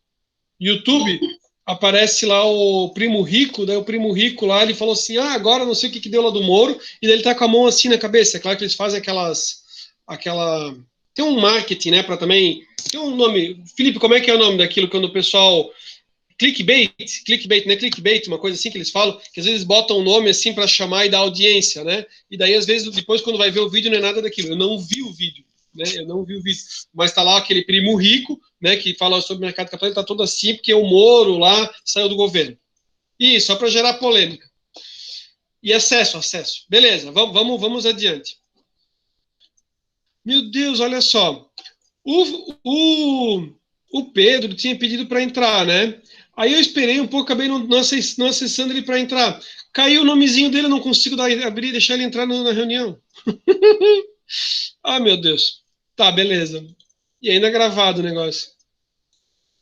YouTube, aparece lá o Primo Rico, daí o Primo Rico lá, ele falou assim, agora não sei o que deu lá do Moro, e daí ele tá com a mão assim na cabeça. É claro que eles fazem tem um marketing, né, para também, tem um nome, Felipe, como é que é o nome daquilo quando o pessoal clickbait, né? Clickbait, uma coisa assim que eles falam, que às vezes botam um nome assim para chamar e dar audiência, né? E daí, às vezes, depois, quando vai ver o vídeo, não é nada daquilo. Eu não vi o vídeo, né? Eu não vi o vídeo. Mas tá lá aquele primo rico, né? Que fala sobre o mercado de capitais, tá todo assim, porque o Moro lá saiu do governo. Isso, só para gerar polêmica. E acesso. Beleza, vamos adiante. Meu Deus, olha só. O, o, o Pedro tinha pedido para entrar, né? Aí eu esperei um pouco, acabei não acessando ele para entrar. Caiu o nomezinho dele, eu não consigo abrir e deixar ele entrar na reunião. Meu Deus. Tá, beleza. E ainda é gravado o negócio.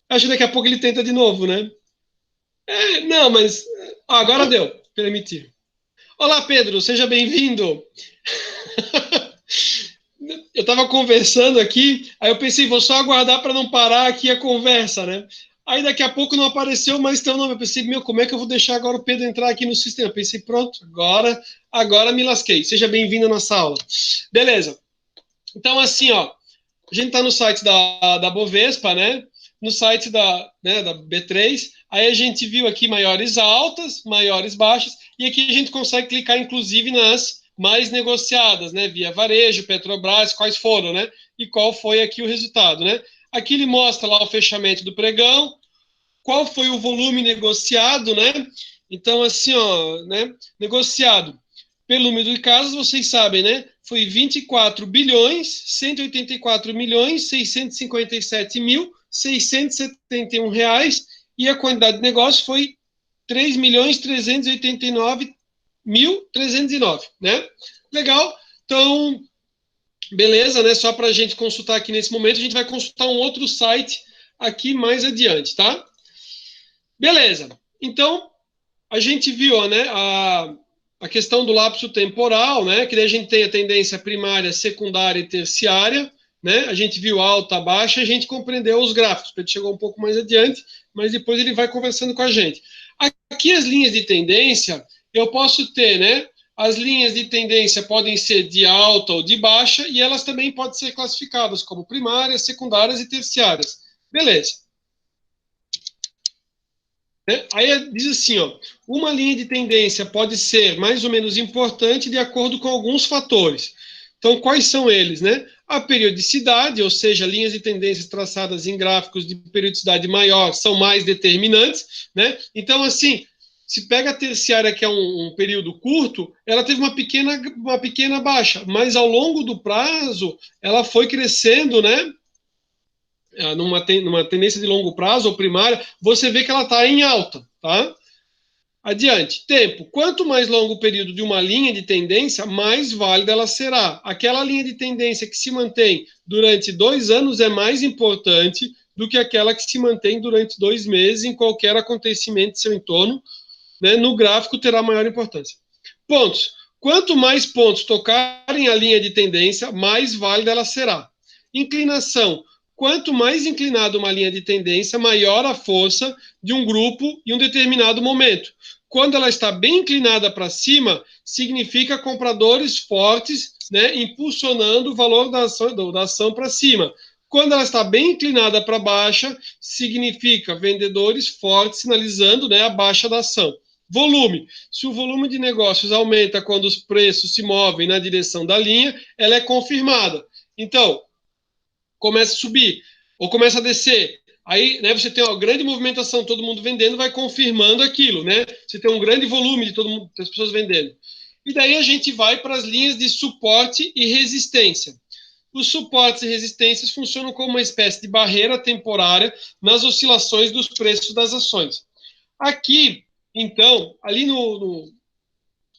Acho que daqui a pouco ele tenta de novo, né? Não, mas agora deu. Permitir. Olá, Pedro, seja bem-vindo. Eu estava conversando aqui, aí eu pensei, vou só aguardar para não parar aqui a conversa, né? Aí daqui a pouco não apareceu mais teu nome. Eu pensei, como é que eu vou deixar agora o Pedro entrar aqui no sistema? Eu pensei, pronto, agora me lasquei. Seja bem-vindo à nossa aula. Beleza. Então, assim, ó, a gente está no site da Bovespa, né? No site da B3. Aí a gente viu aqui maiores altas, maiores baixas, e aqui a gente consegue clicar, inclusive, nas mais negociadas, né? Via Varejo, Petrobras, quais foram, né? E qual foi aqui o resultado, né? Aqui ele mostra lá o fechamento do pregão, qual foi o volume negociado, né? Então, assim, ó, né? Negociado pelo número de casos, vocês sabem, né? Foi 24 bilhões, 184 milhões, 657 mil, 671 reais, e a quantidade de negócio foi 3 milhões, 389 mil, 309, né? Legal. Então, beleza, né? Só para a gente consultar aqui nesse momento, a gente vai consultar um outro site aqui mais adiante, tá? Beleza. Então, a gente viu, né, a questão do lapso temporal, né, que daí a gente tem a tendência primária, secundária e terciária, né? A gente viu alta, baixa, a gente compreendeu os gráficos. Ele chegou um pouco mais adiante, mas depois ele vai conversando com a gente. Aqui as linhas de tendência, eu posso ter, né? As linhas de tendência podem ser de alta ou de baixa, e elas também podem ser classificadas como primárias, secundárias e terciárias. Beleza. Aí diz assim, ó, uma linha de tendência pode ser mais ou menos importante de acordo com alguns fatores. Então, quais são eles, né? A periodicidade, ou seja, linhas de tendências traçadas em gráficos de periodicidade maior são mais determinantes, né? Então, assim, se pega a terciária, que é um período curto, ela teve uma pequena baixa, mas ao longo do prazo, ela foi crescendo, né? Numa tendência de longo prazo ou primária, você vê que ela está em alta, tá? Adiante. Tempo. Quanto mais longo o período de uma linha de tendência, mais válida ela será. Aquela linha de tendência que se mantém durante 2 anos é mais importante do que aquela que se mantém durante 2 meses em qualquer acontecimento de seu entorno, né? No gráfico terá maior importância. Pontos. Quanto mais pontos tocarem a linha de tendência, mais válida ela será. Inclinação. Quanto mais inclinada uma linha de tendência, maior a força de um grupo em um determinado momento. Quando ela está bem inclinada para cima, significa compradores fortes, né, impulsionando o valor da ação para cima. Quando ela está bem inclinada para baixa, significa vendedores fortes, sinalizando, né, a baixa da ação. Volume. Se o volume de negócios aumenta quando os preços se movem na direção da linha, ela é confirmada. Então, começa a subir ou começa a descer. Aí, né, você tem uma grande movimentação, todo mundo vendendo, vai confirmando aquilo, né? Você tem um grande volume de todo mundo, das pessoas vendendo. E daí a gente vai para as linhas de suporte e resistência. Os suportes e resistências funcionam como uma espécie de barreira temporária nas oscilações dos preços das ações. Aqui, então, ali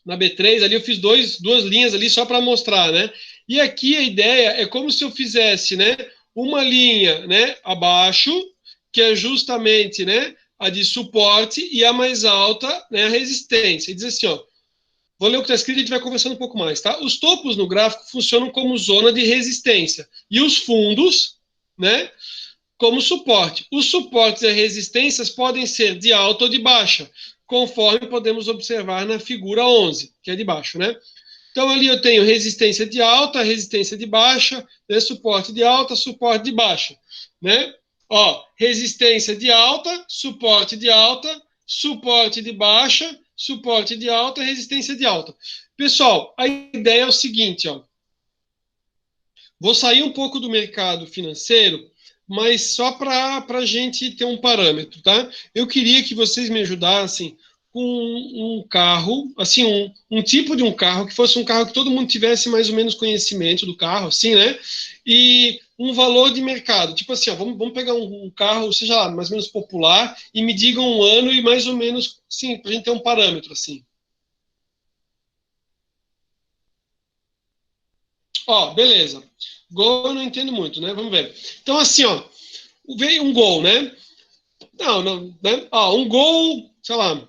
na B3, ali eu fiz duas linhas ali só para mostrar, né? E aqui a ideia é como se eu fizesse, né, uma linha, né, abaixo, que é justamente, né, a de suporte, e a mais alta, né, a resistência. E diz assim, ó, vou ler o que está escrito e a gente vai conversando um pouco mais, tá? Os topos no gráfico funcionam como zona de resistência e os fundos, né, como suporte. Os suportes e resistências podem ser de alta ou de baixa, conforme podemos observar na figura 11, que é de baixo, né? Então, ali eu tenho resistência de alta, resistência de baixa, né? Suporte de alta, suporte de baixa, né? Ó, resistência de alta, suporte de alta, suporte de baixa, suporte de alta, resistência de alta. Pessoal, a ideia é o seguinte, ó. Vou sair um pouco do mercado financeiro, mas só para a gente ter um parâmetro, tá? Eu queria que vocês me ajudassem com um carro, assim, um tipo de um carro, que fosse um carro que todo mundo tivesse mais ou menos conhecimento do carro, assim, né? E um valor de mercado. Tipo assim, ó, vamos pegar um carro, seja lá, mais ou menos popular, e me digam um ano e mais ou menos, sim, para a gente ter um parâmetro, assim. Ó, beleza. Gol eu não entendo muito, né? Vamos ver. Então, assim, ó, veio um gol, né? Não, né? Ó, um gol, sei lá.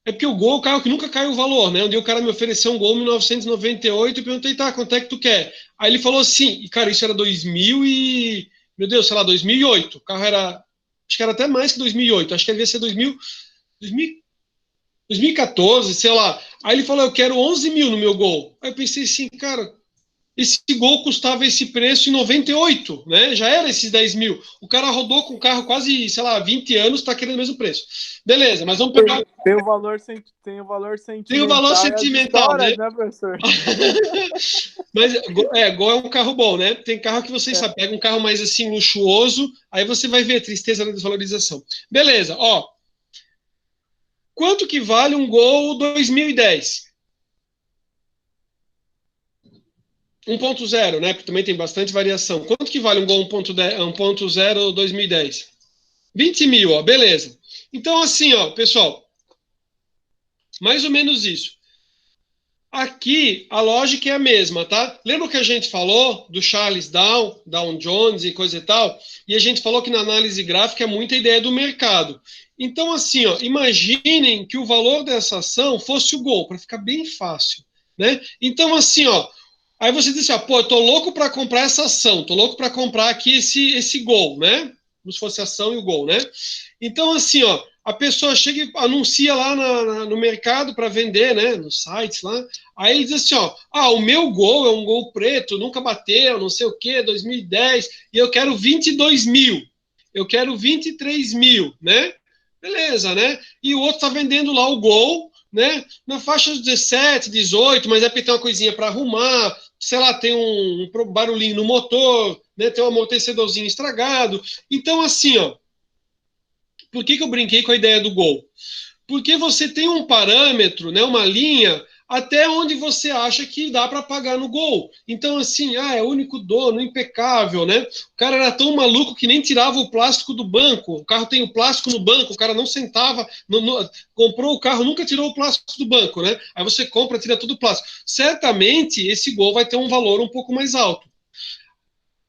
É porque o gol é o carro que nunca cai o valor, né? Um dia o cara me ofereceu um gol em 1998 e perguntei, tá, quanto é que tu quer? Aí ele falou assim, e cara, isso era 2000 e... Meu Deus, sei lá, 2008. O carro era... Acho que era até mais que 2008. Acho que devia ser 2014, sei lá. Aí ele falou, eu quero 11 mil no meu gol. Aí eu pensei assim, cara, esse gol custava esse preço em 98, né? Já era esses 10 mil. O cara rodou com o carro quase, sei lá, 20 anos, tá querendo o mesmo preço. Beleza, mas vamos pegar. Tem o valor sentimental. Tem o valor E as sentimental, né? histórias, né, professor? Mas gol é um carro bom, né? Tem carro que vocês sabem, pega um carro mais assim luxuoso, aí você vai ver a tristeza da desvalorização. Beleza, ó. Quanto que vale um gol 2010? 1.0, né? Porque também tem bastante variação. Quanto que vale um gol 1.0 2010? 20 mil, ó, beleza. Então, assim, ó, pessoal, mais ou menos isso. Aqui, a lógica é a mesma, tá? Lembra que a gente falou do Charles Dow Jones e coisa e tal? E a gente falou que na análise gráfica é muita ideia do mercado. Então, assim, ó, imaginem que o valor dessa ação fosse o gol, para ficar bem fácil, né? Então, assim, ó, Aí você diz assim, ó, pô, eu tô louco para comprar essa ação, tô louco para comprar aqui esse Gol, né? Como se fosse a ação e o Gol, né? Então, assim, ó, a pessoa chega e anuncia lá no mercado para vender, né? Nos sites lá. Aí ele diz assim, ó, o meu Gol é um Gol preto, nunca bateu, não sei o quê, 2010, e eu quero 22 mil, eu quero 23 mil, né? Beleza, né? E o outro tá vendendo lá o Gol, né? Na faixa de 17, 18, mas é porque tem uma coisinha para arrumar, sei lá, tem um barulhinho no motor, né? Tem um amortecedorzinho estragado. Então, assim, ó, por que eu brinquei com a ideia do Gol? Porque você tem um parâmetro, né, uma linha, até onde você acha que dá para pagar no Gol. Então, assim, é o único dono, impecável, né? O cara era tão maluco que nem tirava o plástico do banco. O carro tem o plástico no banco, o cara não sentava, comprou o carro, nunca tirou o plástico do banco, né? Aí você compra, tira todo o plástico. Certamente esse Gol vai ter um valor um pouco mais alto.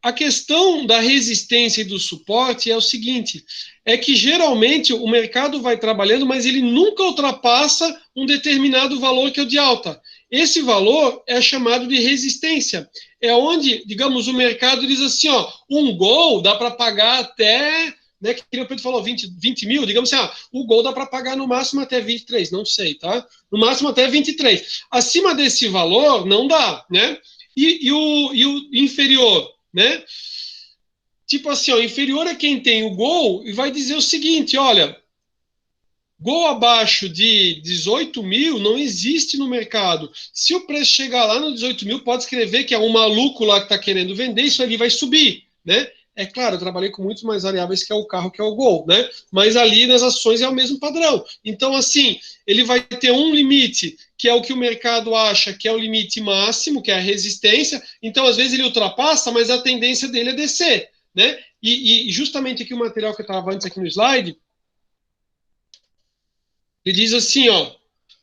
A questão da resistência e do suporte é o seguinte, é que geralmente o mercado vai trabalhando, mas ele nunca ultrapassa um determinado valor que é o de alta. Esse valor é chamado de resistência. É onde, digamos, o mercado diz assim, ó, um Gol dá para pagar até, né, que o Pedro falou, 20 mil, digamos assim, o Gol dá para pagar no máximo até 23, não sei, tá? No máximo até 23. Acima desse valor, não dá, né? E o inferior, né? Tipo assim, ó, inferior é quem tem o Gol e vai dizer o seguinte, olha, Gol abaixo de 18 mil não existe no mercado. Se o preço chegar lá no 18 mil, pode escrever que é um maluco lá que está querendo vender, isso ali vai subir, né? É claro, eu trabalhei com muitos mais variáveis que é o carro, que é o Gol, né? Mas ali nas ações é o mesmo padrão. Então, assim, ele vai ter um limite, que é o que o mercado acha que é o limite máximo, que é a resistência. Então, às vezes ele ultrapassa, mas a tendência dele é descer, né? E justamente aqui o material que eu estava antes aqui no slide, ele diz assim, ó,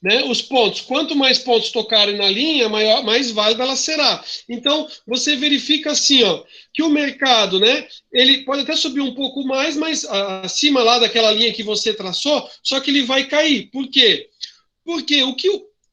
né, os pontos, quanto mais pontos tocarem na linha, maior, mais válida ela será. Então, você verifica assim, ó, que o mercado, né, ele pode até subir um pouco mais, mas acima lá daquela linha que você traçou, só que ele vai cair. Por quê? Porque o que,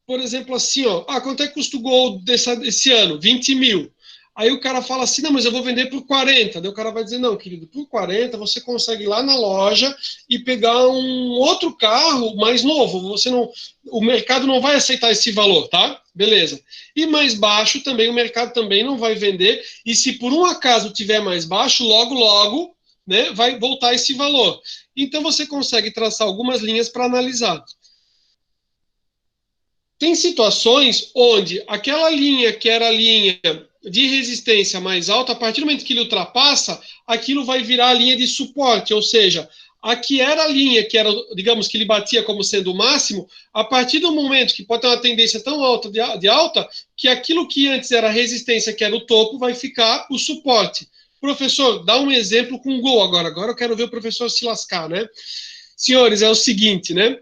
por exemplo, assim, ó, quanto é que custa o Gol desse ano? 20 mil. Aí o cara fala assim, não, mas eu vou vender por 40. Daí o cara vai dizer, não, querido, por 40 você consegue ir lá na loja e pegar um outro carro mais novo. Você não, o mercado não vai aceitar esse valor, tá? Beleza. E mais baixo também, o mercado também não vai vender. E se por um acaso tiver mais baixo, logo, né, vai voltar esse valor. Então você consegue traçar algumas linhas para analisar. Tem situações onde aquela linha que era a linha de resistência mais alta, a partir do momento que ele ultrapassa, aquilo vai virar a linha de suporte, ou seja, a que era a linha que era, digamos, que ele batia como sendo o máximo, a partir do momento que pode ter uma tendência tão alta de alta, que aquilo que antes era resistência, que era o topo, vai ficar o suporte. Professor, dá um exemplo com o Gol agora. Agora eu quero ver o professor se lascar, né? Senhores, é o seguinte, né?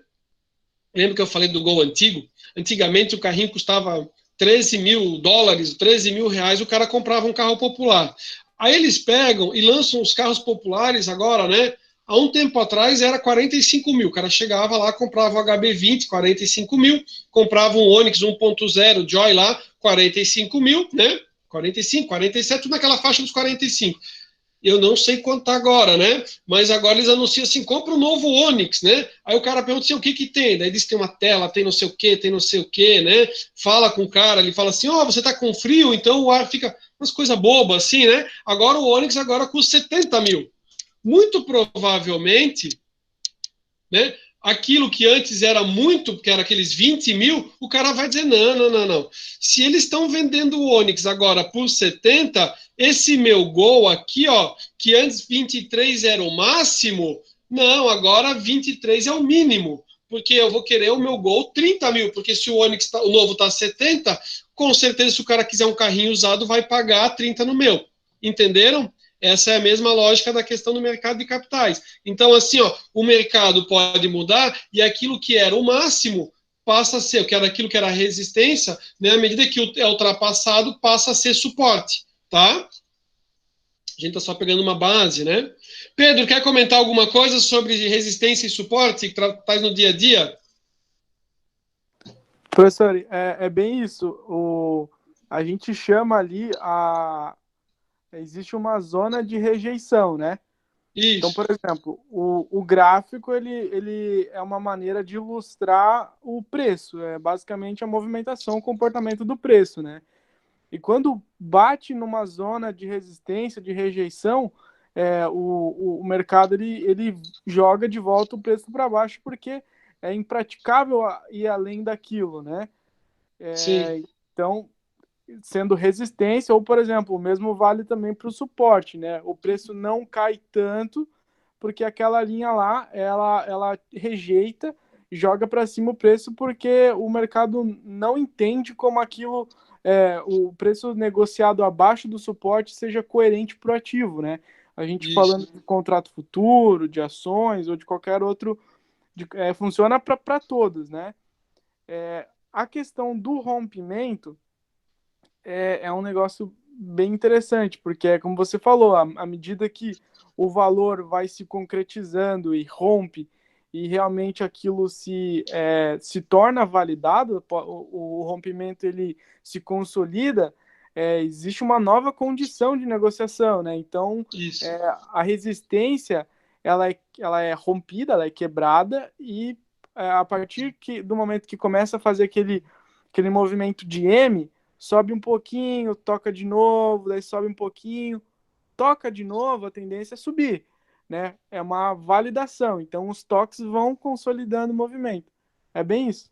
Lembra que eu falei do Gol antigo? Antigamente o carrinho custava 13 mil dólares, 13 mil reais, o cara comprava um carro popular. Aí eles pegam e lançam os carros populares agora, né? Há um tempo atrás era 45 mil. O cara chegava lá, comprava o HB20, 45 mil, comprava um Onix 1.0 Joy lá, 45 mil, né? 45, 47, tudo naquela faixa dos 45. Eu não sei quanto tá agora, né? Mas agora eles anunciam assim, compra um novo Onix, né? Aí o cara pergunta assim, o que que tem? Daí diz que tem uma tela, tem não sei o que, tem não sei o que, né? Fala com o cara, ele fala assim, você tá com frio, então o ar fica umas coisas bobas assim, né? Agora o Onix agora custa 70 mil. Muito provavelmente, né? Aquilo que antes era muito, que era aqueles 20 mil, o cara vai dizer: não. Se eles estão vendendo o Onix agora por 70, esse meu Gol aqui, ó, que antes 23 era o máximo, não, agora 23 é o mínimo. Porque eu vou querer o meu Gol 30 mil, porque se o Onix o novo tá 70, com certeza, se o cara quiser um carrinho usado, vai pagar 30 no meu. Entenderam? Essa é a mesma lógica da questão do mercado de capitais. Então, assim, ó, o mercado pode mudar e aquilo que era o máximo passa a ser, o que era aquilo que era resistência, né, à medida que é ultrapassado, passa a ser suporte, tá? A gente está só pegando uma base, né? Pedro, quer comentar alguma coisa sobre resistência e suporte que traz no dia a dia? Professor, é bem isso. a gente chama ali existe uma zona de rejeição, né? Então, Isso, por exemplo, o gráfico ele é uma maneira de ilustrar o preço, é basicamente a movimentação, o comportamento do preço, né? E quando bate numa zona de resistência, de rejeição, o mercado ele joga de volta o preço para baixo porque é impraticável ir além daquilo, né? sim, Então, sendo resistência, ou, por exemplo, o mesmo vale também para o suporte, né? O preço não cai tanto, porque aquela linha lá, ela rejeita, joga para cima o preço, porque o mercado não entende como aquilo, o preço negociado abaixo do suporte seja coerente para o ativo, né? A gente isso. falando de contrato futuro, de ações ou de qualquer outro, funciona para todos, né? A questão do rompimento, é um negócio bem interessante, porque é como você falou, à medida que o valor vai se concretizando e rompe, e realmente aquilo se torna validado, o rompimento ele se consolida, existe uma nova condição de negociação, né? Então, Isso. é, a resistência ela é rompida, ela é quebrada, e a partir do momento que começa a fazer aquele movimento de M, sobe um pouquinho, toca de novo, daí sobe um pouquinho, toca de novo, a tendência é subir, né? É uma validação. Então os toques vão consolidando o movimento. É bem isso.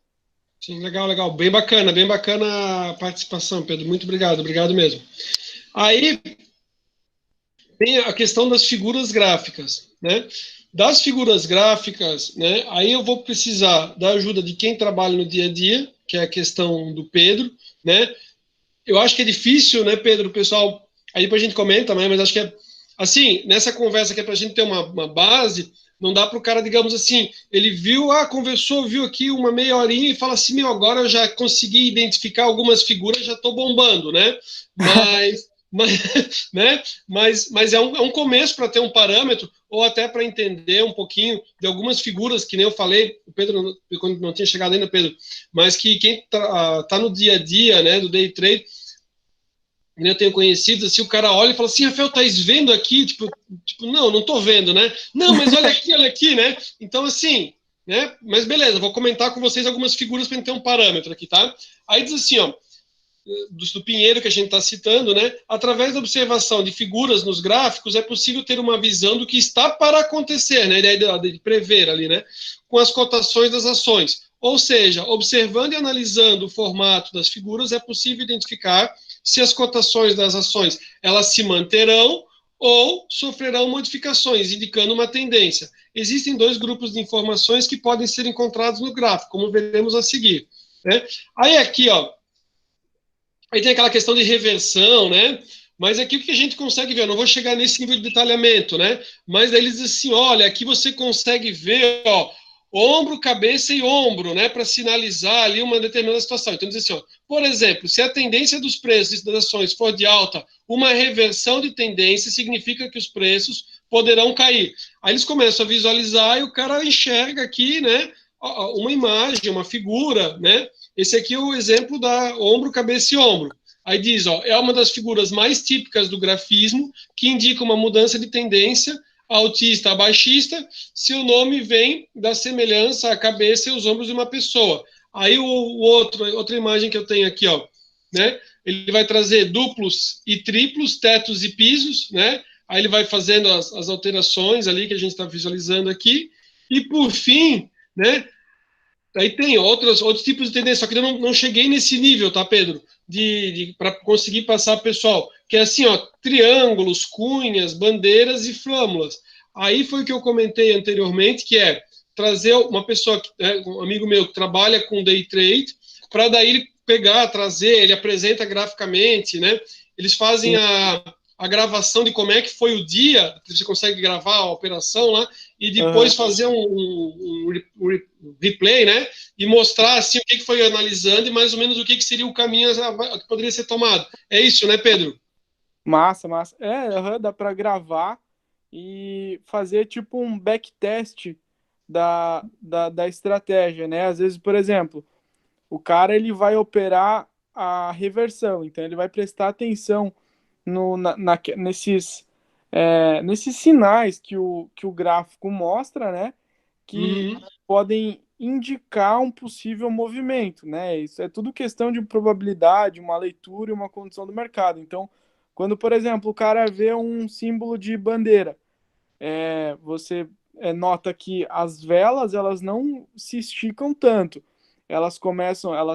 Sim, legal, legal. Bem bacana a participação, Pedro. Muito obrigado, obrigado mesmo. Aí tem a questão das figuras gráficas, né? Das figuras gráficas, né? Aí eu vou precisar da ajuda de quem trabalha no dia a dia, que é a questão do Pedro, né? Eu acho que é difícil, né, Pedro, o pessoal, aí depois a gente comenta, né, mas acho que é, assim, nessa conversa que é para a gente ter uma base, não dá para o cara, digamos assim, ele viu, conversou, viu aqui uma meia horinha e fala assim, meu, agora eu já consegui identificar algumas figuras, já estou bombando, né, mas, né, mas é um começo para ter um parâmetro, ou até para entender um pouquinho de algumas figuras, que nem eu falei, o Pedro, quando não tinha chegado ainda, Pedro, mas que quem tá no dia a dia, né, do day trade, eu tenho conhecido, assim, o cara olha e fala assim, Rafael, tá vendo aqui? Tipo, não tô vendo, né? Não, mas olha aqui, né? Então, assim, né? Mas beleza, vou comentar com vocês algumas figuras para ter um parâmetro aqui, tá? Aí diz assim, ó, do Pinheiro que a gente está citando, né? Através da observação de figuras nos gráficos, é possível ter uma visão do que está para acontecer, né? A ideia de prever ali, né? Com as cotações das ações. Ou seja, observando e analisando o formato das figuras, é possível identificar se as cotações das ações elas se manterão ou sofrerão modificações, indicando uma tendência. Existem dois grupos de informações que podem ser encontrados no gráfico, como veremos a seguir. Né? Aí aqui, ó, aí tem aquela questão de reversão, né? Mas aqui o que a gente consegue ver, eu não vou chegar nesse nível de detalhamento, né? Mas daí eles dizem assim: olha, aqui você consegue ver, ó, ombro, cabeça e ombro, né? Para sinalizar ali uma determinada situação. Então, diz assim: ó, por exemplo, se a tendência dos preços das ações for de alta, uma reversão de tendência significa que os preços poderão cair. Aí eles começam a visualizar e o cara enxerga aqui, né? Uma imagem, uma figura, né? Esse aqui é o exemplo da ombro, cabeça e ombro. Aí diz, ó, é uma das figuras mais típicas do grafismo, que indica uma mudança de tendência altista a baixista, se o nome vem da semelhança à cabeça e os ombros de uma pessoa. Aí outra imagem que eu tenho aqui, ó, né? Ele vai trazer duplos e triplos, tetos e pisos, né? Aí ele vai fazendo as alterações ali que a gente está visualizando aqui. E por fim, né? Aí tem outros tipos de tendência, só que eu não cheguei nesse nível, tá, Pedro? Para conseguir passar pro pessoal. Que é assim, ó, triângulos, cunhas, bandeiras e flâmulas. Aí foi o que eu comentei anteriormente, que é trazer uma pessoa, um amigo meu que trabalha com day trade, para daí ele pegar, trazer, ele apresenta graficamente, né? Eles fazem a gravação de como é que foi o dia, você consegue gravar a operação lá, e Uhum. depois fazer um replay, né? E mostrar assim o que foi analisando e mais ou menos o que seria o caminho que poderia ser tomado. É isso, né, Pedro? Massa, massa. Dá para gravar e fazer tipo um backtest da estratégia, né? Às vezes, por exemplo, o cara ele vai operar a reversão. Então, ele vai prestar atenção nesses, nesses sinais que o gráfico mostra, né? Que Uhum. podem indicar um possível movimento, né? Isso é tudo questão de probabilidade, uma leitura e uma condição do mercado. Então, quando, por exemplo, o cara vê um símbolo de bandeira, você nota que as velas elas não se esticam tanto. Elas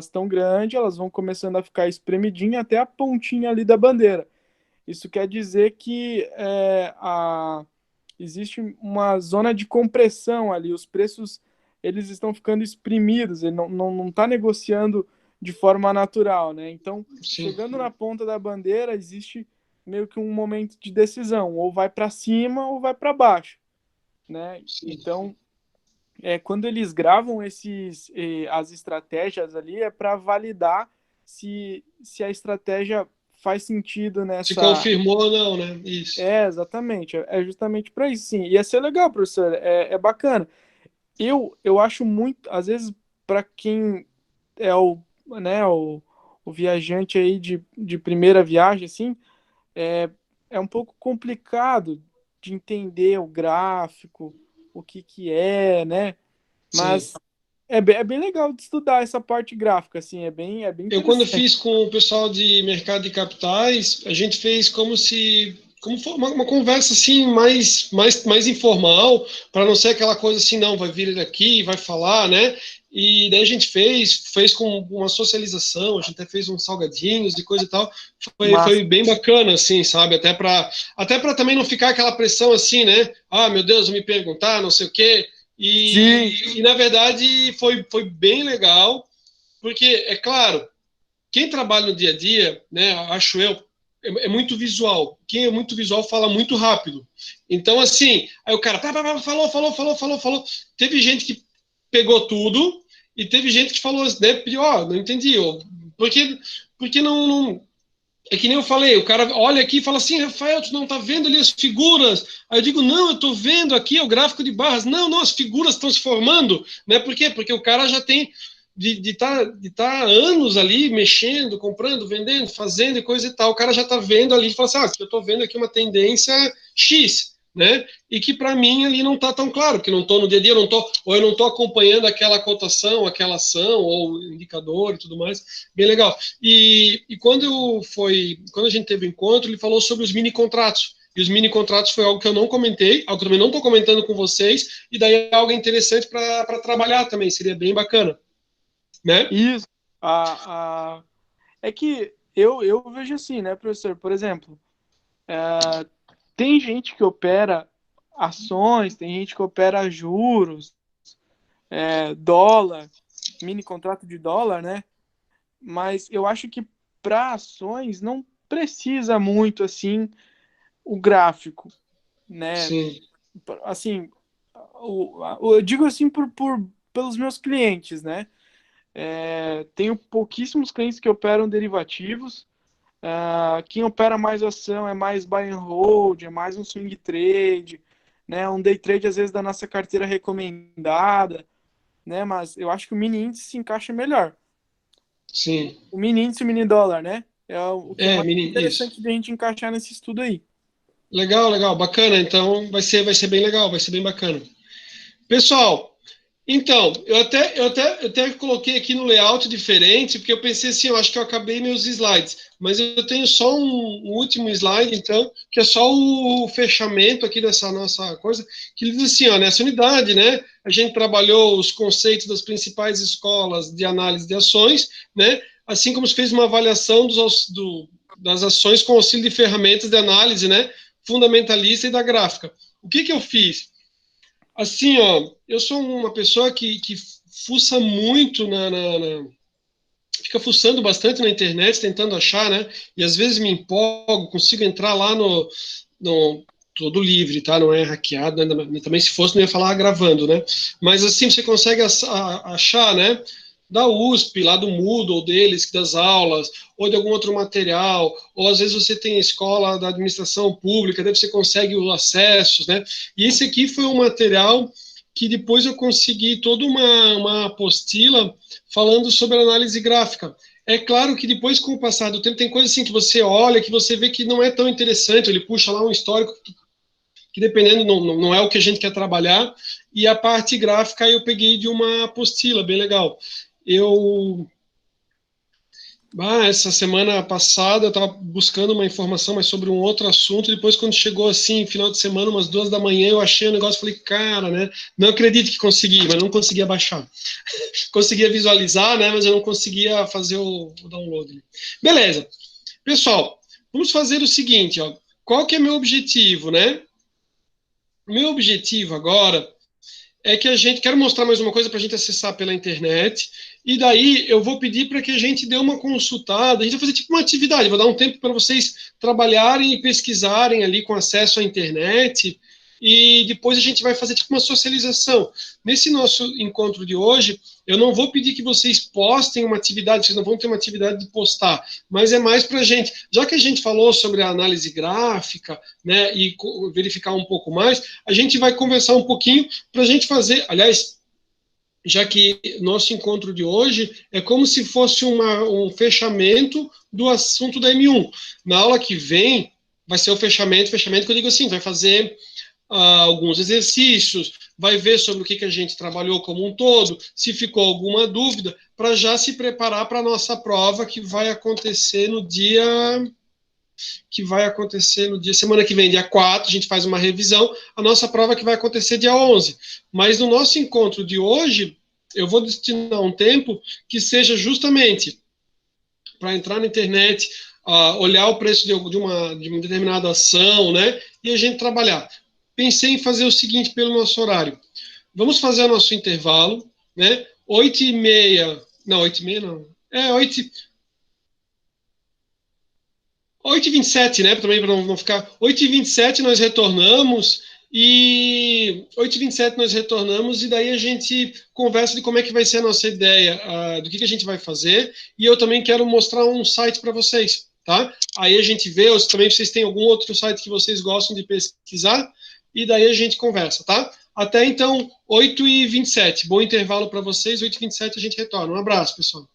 estão grandes, elas vão começando a ficar espremidinhas até a pontinha ali da bandeira. Isso quer dizer que existe uma zona de compressão ali, os preços eles estão ficando exprimidos, ele não está negociando de forma natural, né? Então, Sim, chegando na ponta da bandeira, existe meio que um momento de decisão, ou vai para cima ou vai para baixo, né? sim. Então, quando eles gravam as estratégias ali, é para validar se a estratégia faz sentido Se nessa. confirmou ou não, né? Isso. Exatamente. É justamente para isso, sim. Ia ser legal, professor. É bacana. Eu acho muito, às vezes, para quem é o viajante aí de primeira viagem, assim, é, é um pouco complicado de entender o gráfico, o que é, né? Sim. Mas é bem legal de estudar essa parte gráfica, assim, é bem Eu, quando interessante. fiz com o pessoal de mercado de capitais, a gente fez como foi uma conversa assim mais informal, para não ser aquela coisa assim, não, vai vir ele aqui, vai falar, né? E daí a gente fez com uma socialização, a gente até fez uns salgadinhos e coisa e tal. Mas, Foi bem bacana, assim, sabe? Até para também não ficar aquela pressão assim, né? Ah, meu Deus, vão me perguntar, não sei o quê. sim, E na verdade foi bem legal, porque, é claro, quem trabalha no dia a dia, né, acho eu, é muito visual. Quem é muito visual fala muito rápido. Então, assim, aí o cara falou. Teve gente que pegou tudo e teve gente que falou, né, pediu, ó, não entendi, ó, porque não. É que nem eu falei, o cara olha aqui e fala assim, Rafael, tu não tá vendo ali as figuras? Aí eu digo, não, eu tô vendo aqui o gráfico de barras. Não, não, as figuras estão se formando, né? Por quê? Porque o cara já tem de tá anos ali mexendo, comprando, vendendo, fazendo e coisa e tal. O cara já tá vendo ali e fala assim, eu tô vendo aqui uma tendência X, né? E que para mim ali não tá tão claro, que não tô no dia a dia, ou eu não tô acompanhando aquela cotação, aquela ação, ou indicador e tudo mais. Bem legal. E quando a gente teve o encontro, ele falou sobre os mini contratos. E os mini contratos foi algo que eu não comentei, algo que eu também não estou comentando com vocês, e daí é algo interessante para trabalhar também, seria bem bacana, né? isso. A, a, é que eu vejo assim, né, professor? Por exemplo, tem gente que opera ações, tem gente que opera juros, dólar, mini contrato de dólar, né? Mas eu acho que para ações não precisa muito assim o gráfico, né? Sim, Assim, eu digo assim pelos meus clientes, né? Tenho pouquíssimos clientes que operam derivativos. Quem opera mais ação é mais buy and hold, é mais um swing trade, né? Um day trade às vezes da nossa carteira recomendada, né? Mas eu acho que o mini índice se encaixa melhor. sim. O mini índice e o mini dólar, né? É o que é mais Isso. interessante de a gente encaixar nesse estudo aí. Legal, legal, bacana. Então vai ser bem legal, vai ser bem bacana. Pessoal, então, eu até coloquei aqui no layout diferente, porque eu pensei assim, eu acho que eu acabei meus slides, mas eu tenho só um último slide, então, que é só o fechamento aqui dessa nossa coisa, que diz assim, ó, nessa unidade, né, a gente trabalhou os conceitos das principais escolas de análise de ações, né, assim como se fez uma avaliação das ações com auxílio de ferramentas de análise, né, fundamentalista e da gráfica. O que eu fiz? Assim, ó, eu sou uma pessoa que fuça muito fica fuçando bastante na internet, tentando achar, né? E às vezes me empolgo, consigo entrar lá no todo livre, tá? Não é hackeado, né? Também se fosse não ia falar gravando, né? Mas assim, você consegue achar, né? Da USP, lá do Moodle deles, das aulas, ou de algum outro material, ou às vezes você tem a escola da administração pública, daí você consegue os acessos, né? E esse aqui foi um material que depois eu consegui toda uma apostila falando sobre análise gráfica. É claro que depois, com o passar do tempo, tem coisa assim que você olha, que você vê que não é tão interessante, ele puxa lá um histórico que dependendo, não é o que a gente quer trabalhar, e a parte gráfica eu peguei de uma apostila, bem legal. Essa semana passada eu estava buscando uma informação mais sobre um outro assunto, e depois quando chegou assim, final de semana, umas 2 da manhã, eu achei o negócio e falei, cara, né, não acredito que consegui, mas não conseguia baixar. Conseguia visualizar, né, mas eu não conseguia fazer o download. Beleza. Pessoal, vamos fazer o seguinte, ó, qual que é meu objetivo, né? Meu objetivo agora é que a gente, quero mostrar mais uma coisa para a gente acessar pela internet, e daí eu vou pedir para que a gente dê uma consultada, a gente vai fazer tipo uma atividade, vou dar um tempo para vocês trabalharem e pesquisarem ali com acesso à internet, e depois a gente vai fazer tipo uma socialização. Nesse nosso encontro de hoje, eu não vou pedir que vocês postem uma atividade, vocês não vão ter uma atividade de postar, mas é mais para a gente, já que a gente falou sobre a análise gráfica, né, e verificar um pouco mais, a gente vai conversar um pouquinho para a gente fazer, aliás, já que nosso encontro de hoje é como se fosse um fechamento do assunto da M1. Na aula que vem, vai ser o fechamento que eu digo assim, vai fazer alguns exercícios, vai ver sobre o que a gente trabalhou como um todo, se ficou alguma dúvida, para já se preparar para a nossa prova que vai acontecer no dia semana que vem, dia 4, a gente faz uma revisão, a nossa prova que vai acontecer dia 11. Mas no nosso encontro de hoje, eu vou destinar um tempo que seja justamente para entrar na internet, olhar o preço de uma determinada ação, né, e a gente trabalhar. Pensei em fazer o seguinte pelo nosso horário. Vamos fazer o nosso intervalo, né, 8h30, não, 8h30 não, 8h27, né? Também para não ficar. 8h27 nós retornamos. E 8h27 nós retornamos. E daí a gente conversa de como é que vai ser a nossa ideia, do que a gente vai fazer. E eu também quero mostrar um site para vocês, tá? Aí a gente vê, também vocês têm algum outro site que vocês gostam de pesquisar. E daí a gente conversa, tá? Até então, 8h27. Bom intervalo para vocês. 8h27 a gente retorna. Um abraço, pessoal.